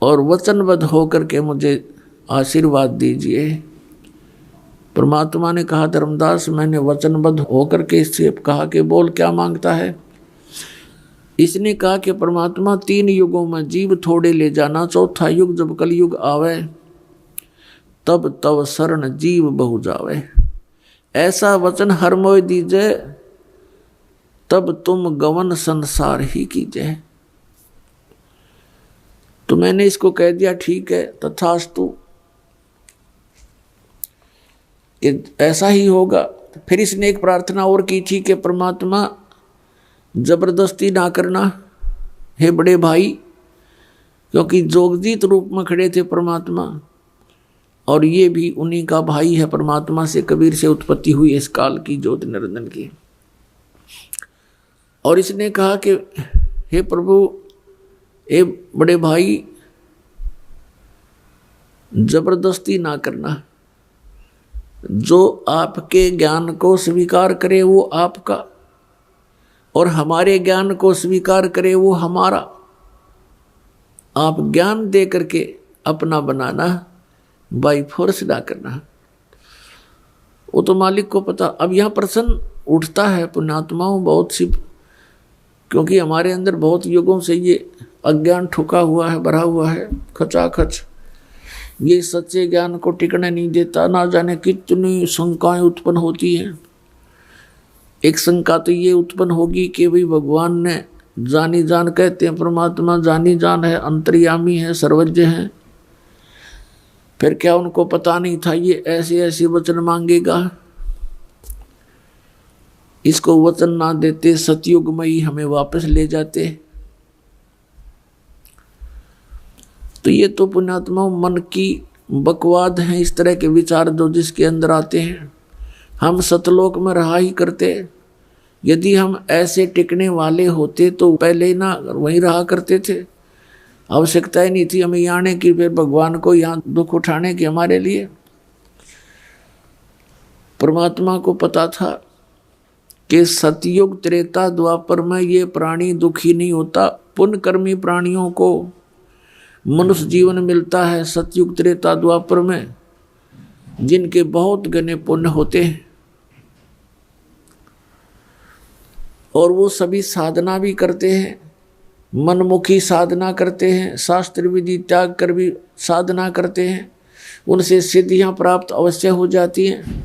और वचनबद्ध होकर के मुझे आशीर्वाद दीजिए। परमात्मा ने कहा धर्मदास, मैंने वचनबद्ध होकर के इससे कहा कि बोल क्या मांगता है? इसने कहा कि परमात्मा 3 युगों में जीव थोड़े ले जाना, चौथा युग जब कलयुग आवे तब तब शरण जीव बहु जावे, ऐसा वचन हर मोय दीजिए, तब तुम गवन संसार ही कीजिए। तो मैंने इसको कह दिया ठीक है तथास्तु कि ऐसा ही होगा। फिर इसने एक प्रार्थना और की थी कि परमात्मा जबरदस्ती ना करना हे बड़े भाई, क्योंकि जोगजीत रूप में खड़े थे परमात्मा और ये भी उन्हीं का भाई है। परमात्मा से कबीर से उत्पत्ति हुई इस काल की ज्योत निरंजन की। और इसने कहा कि हे प्रभु, हे बड़े भाई, जबरदस्ती ना करना, जो आपके ज्ञान को स्वीकार करे वो आपका और हमारे ज्ञान को स्वीकार करे वो हमारा। आप ज्ञान दे करके अपना बनाना, बाई फोर्स ना करना। वो तो मालिक को पता। अब यहाँ प्रश्न उठता है पुण्यात्माओं बहुत सी, क्योंकि हमारे अंदर बहुत युगों से ये अज्ञान ठुका हुआ है, भरा हुआ है खचाखच। ये सच्चे ज्ञान को टिकने नहीं देता। ना जाने कितनी शंकाएं उत्पन्न होती हैं। एक शंका तो ये उत्पन्न होगी कि भाई भगवान ने जानी जान, कहते हैं परमात्मा जानी जान है, अंतर्यामी है, सर्वज्ञ है, फिर क्या उनको पता नहीं था ये ऐसे ऐसे वचन मांगेगा? इसको वचन ना देते सतयुगमयी हमें वापस ले जाते। तो ये तो पुण्यात्मा मन की बकवाद है, इस तरह के विचार जो जिसके अंदर आते हैं। हम सतलोक में रहा ही करते। यदि हम ऐसे टिकने वाले होते तो पहले ही ना वहीं रहा करते थे। आवश्यकता ही नहीं थी हमें यहाँ आने की, फिर भगवान को यहाँ दुख उठाने की हमारे लिए। परमात्मा को पता था कि सतयुग त्रेता द्वापर में ये प्राणी दुखी नहीं होता। पुण्यकर्मी प्राणियों को मनुष्य जीवन मिलता है सतयुग त्रेता द्वापर में, जिनके बहुत घने पुण्य होते हैं और वो सभी साधना भी करते हैं, मनमुखी साधना करते हैं, शास्त्र विधि त्याग कर भी साधना करते हैं। उनसे सिद्धियां प्राप्त अवश्य हो जाती हैं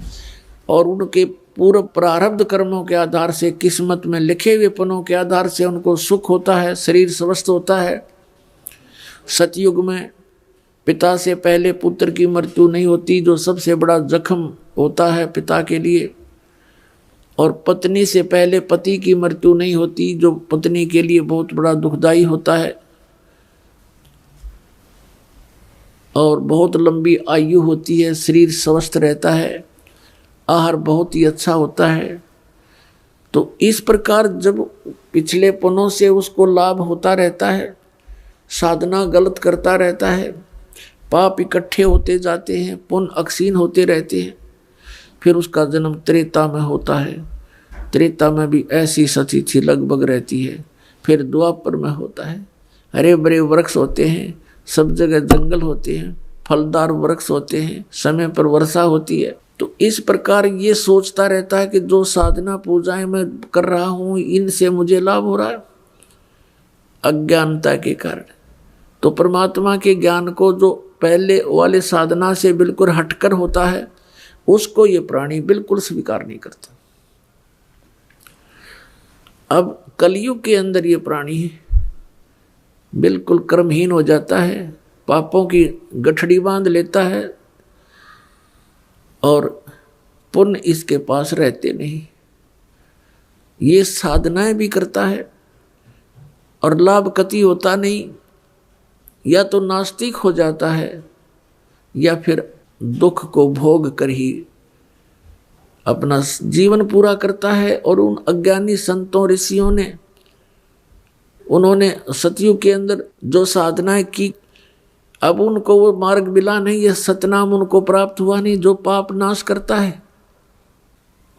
और उनके पूर्व प्रारब्ध कर्मों के आधार से, किस्मत में लिखे हुए पनों के आधार से उनको सुख होता है, शरीर स्वस्थ होता है। सतयुग में पिता से पहले पुत्र की मृत्यु नहीं होती, जो सबसे बड़ा जख्म होता है पिता के लिए। और पत्नी से पहले पति की मृत्यु नहीं होती, जो पत्नी के लिए बहुत बड़ा दुखदाई होता है। और बहुत लंबी आयु होती है, शरीर स्वस्थ रहता है, आहार बहुत ही अच्छा होता है। तो इस प्रकार जब पिछले पनों से उसको लाभ होता रहता है, साधना गलत करता रहता है, पाप इकट्ठे होते जाते हैं, पुण्य अक्षीण होते रहते हैं, फिर उसका जन्म त्रेता में होता है। त्रेता में भी ऐसी सतिथि लगभग रहती है। फिर द्वापर में होता है, हरे भरे वृक्ष होते हैं, सब जगह जंगल होते हैं, फलदार वृक्ष होते हैं, समय पर वर्षा होती है। तो इस प्रकार ये सोचता रहता है कि जो साधना पूजाएं मैं कर रहा हूँ इनसे मुझे लाभ हो रहा है, अज्ञानता के कारण। तो परमात्मा के ज्ञान को जो पहले वाले साधना से बिल्कुल हटकर होता है, उसको ये प्राणी बिल्कुल स्वीकार नहीं करता। अब कलयुग के अंदर ये प्राणी बिल्कुल कर्महीन हो जाता है, पापों की गठड़ी बांध लेता है और पुण्य इसके पास रहते नहीं। ये साधनाएं भी करता है और लाभ कति होता नहीं, या तो नास्तिक हो जाता है या फिर दुख को भोग कर ही अपना जीवन पूरा करता है। और उन अज्ञानी संतों ऋषियों ने, उन्होंने सतयुग के अंदर जो साधनाएं की, अब उनको वो मार्ग मिला नहीं, यह सतनाम उनको प्राप्त हुआ नहीं जो पाप नाश करता है।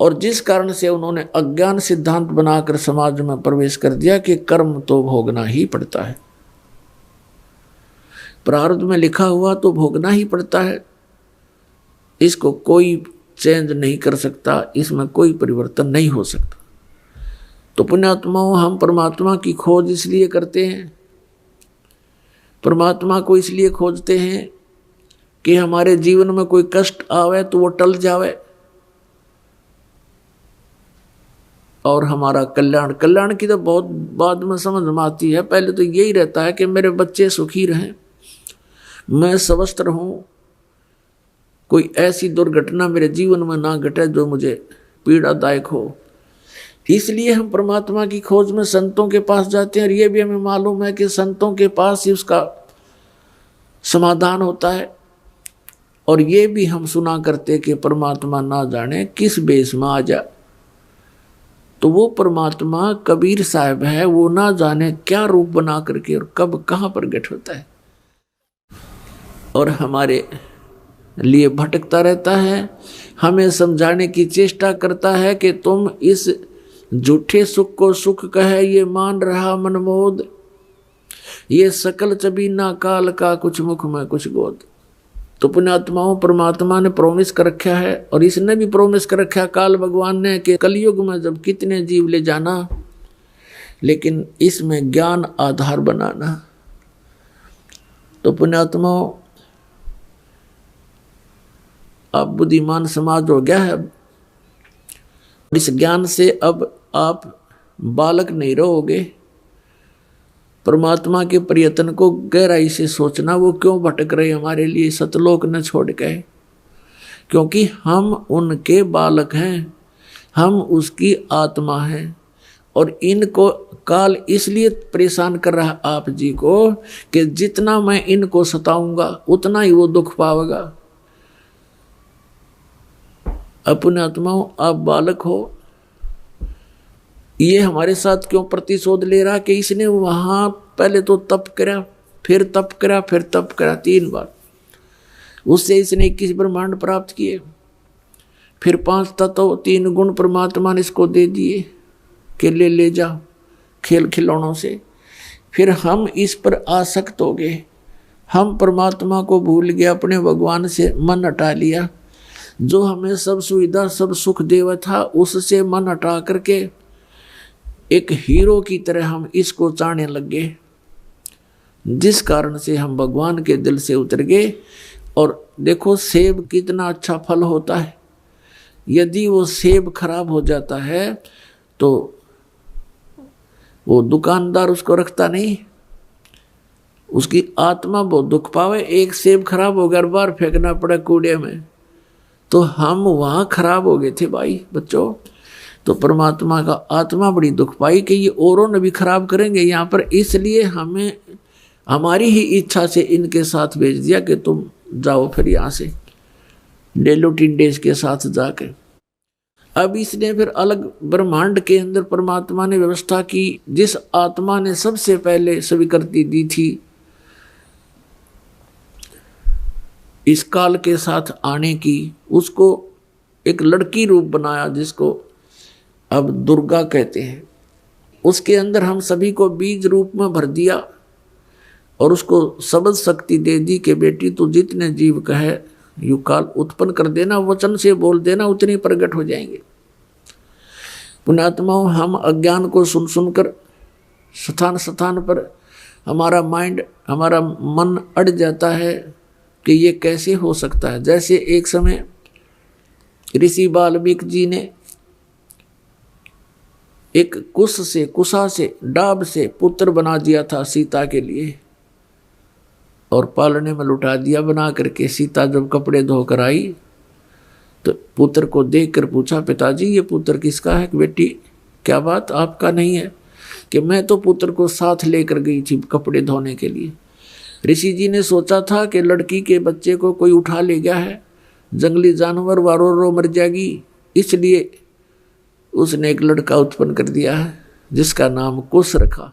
और जिस कारण से उन्होंने अज्ञान सिद्धांत बनाकर समाज में प्रवेश कर दिया कि कर्म तो भोगना ही पड़ता है, प्रारब्ध में लिखा हुआ तो भोगना ही पड़ता है, इसको कोई चेंज नहीं कर सकता, इसमें कोई परिवर्तन नहीं हो सकता। तो पुण्यात्माओं, हम परमात्मा की खोज इसलिए करते हैं, परमात्मा को इसलिए खोजते हैं कि हमारे जीवन में कोई कष्ट आवे तो वो टल जावे। और हमारा कल्याण। कल्याण की तो बहुत बाद में समझ में आती है, पहले तो यही रहता है कि मेरे बच्चे सुखी रहें, मैं स्वस्थ रहूं, कोई ऐसी दुर्घटना मेरे जीवन में ना घटे जो मुझे पीड़ादायक हो। इसलिए हम परमात्मा की खोज में संतों के पास जाते हैं, और ये भी हमें मालूम है कि संतों के पास ही उसका समाधान होता है। और ये भी हम सुना करते कि परमात्मा ना जाने किस बेस में आ जा, तो वो परमात्मा कबीर साहब है, वो ना जाने क्या रूप बना करके और कब कहाँ प्रकट होता है, और हमारे लिए भटकता रहता है, हमें समझाने की चेष्टा करता है कि तुम इस झूठे सुख को सुख कहे ये मान रहा मनमोद, ये सकल चबीना काल का कुछ मुख में कुछ गोद। तो पुण्यात्माओं, परमात्मा ने प्रोमिस कर रखा है, और इसने भी प्रोमिस कर रखा है काल भगवान ने कि कलयुग में जब कितने जीव ले जाना, लेकिन इसमें ज्ञान आधार बनाना। तो पुण्यात्माओं, अब बुद्धिमान समाज हो गया है, इस ज्ञान से अब आप बालक नहीं रहोगे। परमात्मा के प्रयत्न को गहराई से सोचना, वो क्यों भटक रहे हमारे लिए सतलोक न छोड़ के, क्योंकि हम उनके बालक हैं, हम उसकी आत्मा हैं। और इनको काल इसलिए परेशान कर रहा आप जी को कि जितना मैं इनको सताऊंगा उतना ही वो दुख पावेगा। अपने आत्माओं, आप बालक हो, ये हमारे साथ क्यों प्रतिशोध ले रहा कि इसने वहां पहले तो तप करा, फिर तप करा, फिर तप करा, 3 बार। उससे इसने 21 ब्रह्मांड प्राप्त किए, फिर 5 तत्व 3 गुण परमात्मा ने इसको दे दिए कि ले जा खेल खिलौनों से। फिर हम इस पर आसक्त हो गए, हम परमात्मा को भूल गए, अपने भगवान से मन हटा लिया। जो हमें सब सुविधा सब सुख देवा था उससे मन हटा करके एक हीरो की तरह हम इसको चाहने लग गए, जिस कारण से हम भगवान के दिल से उतर गए। और देखो सेब कितना अच्छा फल होता है, यदि वो सेब खराब हो जाता है तो वो दुकानदार उसको रखता नहीं, उसकी आत्मा बहुत दुख पावे। एक सेब खराब हो गया, बाहर फेंकना पड़ा कूड़े में, तो हम वहां खराब हो गए थे भाई बच्चों। तो परमात्मा का आत्मा बड़ी दुख पाई कि ये औरों ने भी खराब करेंगे यहाँ पर, इसलिए हमें हमारी ही इच्छा से इनके साथ भेज दिया कि तुम जाओ फिर यहाँ से डेलोटिंडेज के साथ जाके। अब इसने फिर अलग ब्रह्मांड के अंदर परमात्मा ने व्यवस्था की, जिस आत्मा ने सबसे पहले स्वीकृति दी थी इस काल के साथ आने की, उसको एक लड़की रूप बनाया जिसको अब दुर्गा कहते हैं। उसके अंदर हम सभी को बीज रूप में भर दिया और उसको शब्द शक्ति दे दी कि बेटी तू जितने जीव कहे यू काल उत्पन्न कर देना, वचन से बोल देना, उतनी प्रकट हो जाएंगे। पुण्यात्माओं, हम अज्ञान को सुन सुनकर स्थान स्थान पर हमारा माइंड, हमारा मन अड़ जाता है कि ये कैसे हो सकता है। जैसे एक समय ऋषि वाल्मीकि जी ने एक कुशा से डाब से पुत्र बना दिया था सीता के लिए, और पालने में लुटा दिया बना करके। सीता जब कपड़े धोकर आई तो पुत्र को देखकर पूछा, पिताजी ये पुत्र किसका है? बेटी क्या बात आपका नहीं है? कि मैं तो पुत्र को साथ लेकर गई थी कपड़े धोने के लिए। ऋषि जी ने सोचा था कि लड़की के बच्चे को कोई उठा ले गया है, जंगली जानवर वारो रो मर जाएगी, इसलिए उसने एक लड़का उत्पन्न कर दिया है जिसका नाम कुश रखा,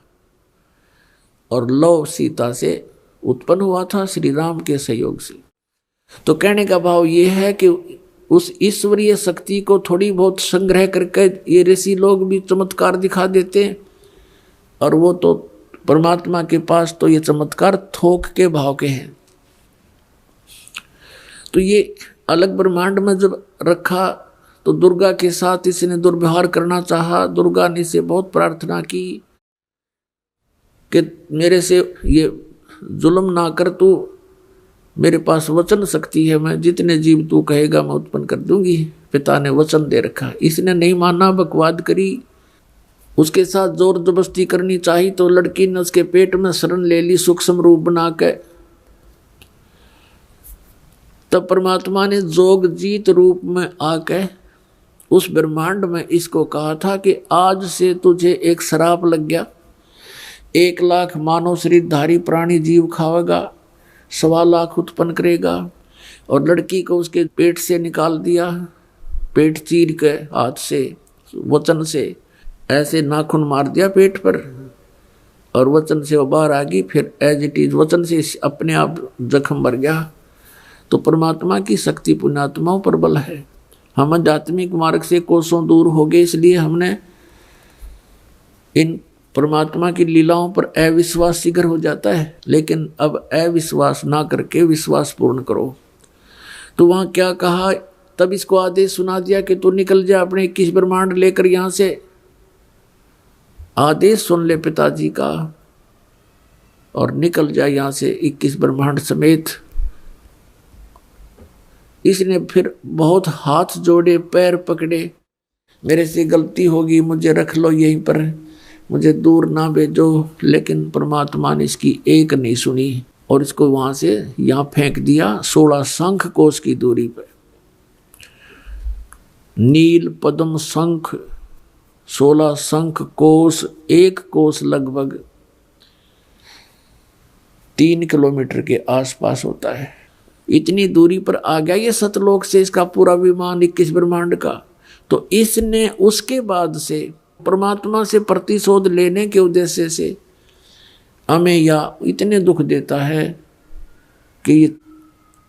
और लव सीता से उत्पन्न हुआ था श्री राम के सहयोग से। तो कहने का भाव ये है कि उस ईश्वरीय शक्ति को थोड़ी बहुत संग्रह करके ये ऋषि लोग भी चमत्कार दिखा देते हैं, और वो तो परमात्मा के पास तो ये चमत्कार थोक के भाव के हैं। तो ये अलग ब्रह्मांड में जब रखा तो दुर्गा के साथ इसने दुर्व्यवहार करना चाहा। दुर्गा ने इसे बहुत प्रार्थना की कि मेरे से ये जुल्म ना कर, तू मेरे पास वचन शक्ति है, मैं जितने जीव तू कहेगा मैं उत्पन्न कर दूंगी। पिता ने वचन दे रखा, इसने नहीं माना, बकवाद करी, उसके साथ जोर जबरदस्ती करनी चाहिए तो लड़की ने उसके पेट में शरण ले ली सूक्ष्म रूप बना के। तब परमात्मा ने जोग जीत रूप में आके उस ब्रह्मांड में इसको कहा था कि आज से तुझे एक श्राप लग गया, 1 लाख मानव शरीरधारी प्राणी जीव खावेगा, 1.25 लाख उत्पन्न करेगा। और लड़की को उसके पेट से निकाल दिया, पेट चीर के हाथ से वचन से ऐसे नाखून मार दिया पेट पर और वचन से वो बाहर आ गई। फिर एज इट इज वचन से अपने आप जख्म भर गया। तो परमात्मा की शक्ति पुण्यात्माओं पर बल है। हम आध्यात्मिक मार्ग से कोसों दूर हो गए, इसलिए हमने इन परमात्मा की लीलाओं पर अविश्वास शीघ्र हो जाता है। लेकिन अब अविश्वास ना करके विश्वास पूर्ण करो। तो वहाँ क्या कहा, तब इसको आदेश सुना दिया कि तू निकल जा अपने 21 ब्रह्मांड लेकर यहाँ से। आदेश सुन ले पिताजी का और निकल जा यहाँ से 21 ब्रह्मांड समेत। इसने फिर बहुत हाथ जोड़े, पैर पकड़े, मेरे से गलती होगी, मुझे रख लो यहीं पर, मुझे दूर ना भेजो। लेकिन परमात्मा ने इसकी एक नहीं सुनी और इसको वहां से यहाँ फेंक दिया 16 शंख कोश की दूरी पर। नील पद्म शंख 16 शंख कोश, 1 कोश लगभग 3 किलोमीटर के आसपास होता है। इतनी दूरी पर आ गया ये सतलोक से इसका पूरा विमान 21 ब्रह्मांड का। तो इसने उसके बाद से परमात्मा से प्रतिशोध लेने के उद्देश्य से हमें या इतने दुख देता है कि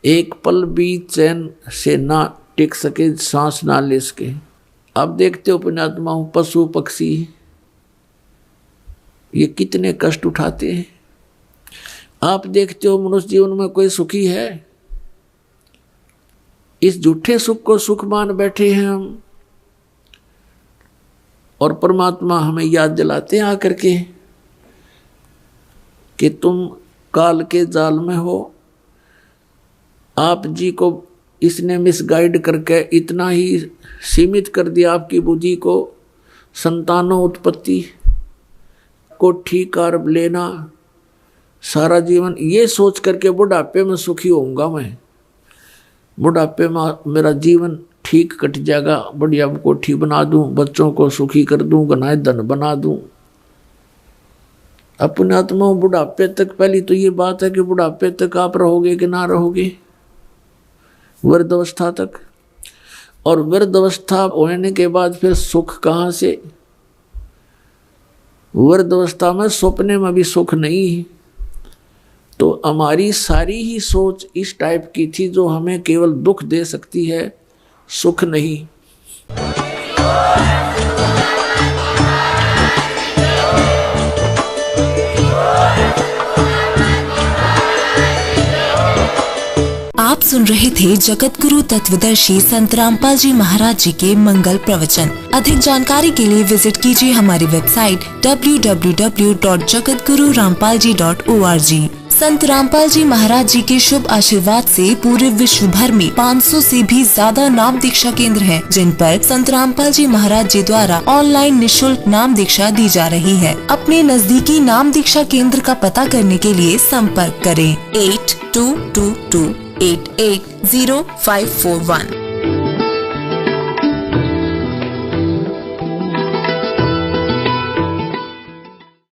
एक पल भी चैन से ना टिक सके, सांस ना ले सके। अब देखते हो पुण्यात्मा, पशु पक्षी ये कितने कष्ट उठाते हैं। आप देखते हो मनुष्य जीवन में कोई सुखी है? इस झूठे सुख को सुख मान बैठे हैं हम। और परमात्मा हमें याद दिलाते हैं आकर के कि तुम काल के जाल में हो। आप जी को इसने मिसगाइड करके इतना ही सीमित कर दिया आपकी बुद्धि को, संतानों उत्पत्ति को ठीक कर लेना, सारा जीवन ये सोच करके बुढ़ापे में सुखी होऊंगा मैं, बुढ़ापे में मेरा जीवन ठीक कट जाएगा, बढ़िया कोठी बना दूं, बच्चों को सुखी कर दूं, गनाए धन बना दूं। अपने आत्मा बुढ़ापे तक, पहली तो ये बात है कि बुढ़ापे तक आप रहोगे कि ना रहोगे, वृद्ध अवस्था तक। और वृद्ध अवस्था होने के बाद फिर सुख कहाँ से? वृद्ध अवस्था में सपने में भी सुख नहीं। तो हमारी सारी ही सोच इस टाइप की थी जो हमें केवल दुख दे सकती है, सुख नहीं। आप सुन रहे थे जगत गुरु तत्वदर्शी संत रामपाल जी महाराज जी के मंगल प्रवचन। अधिक जानकारी के लिए विजिट कीजिए हमारी वेबसाइट www.jagatgururampalji.org। संत रामपाल जी महाराज जी के शुभ आशीर्वाद से पूरे विश्व भर में 500 से भी ज्यादा नाम दीक्षा केंद्र हैं, जिन पर संत रामपाल जी महाराज जी द्वारा ऑनलाइन निशुल्क नाम दीक्षा दी जा रही है। अपने नजदीकी नाम दीक्षा केंद्र का पता करने के लिए संपर्क करें 8222880541।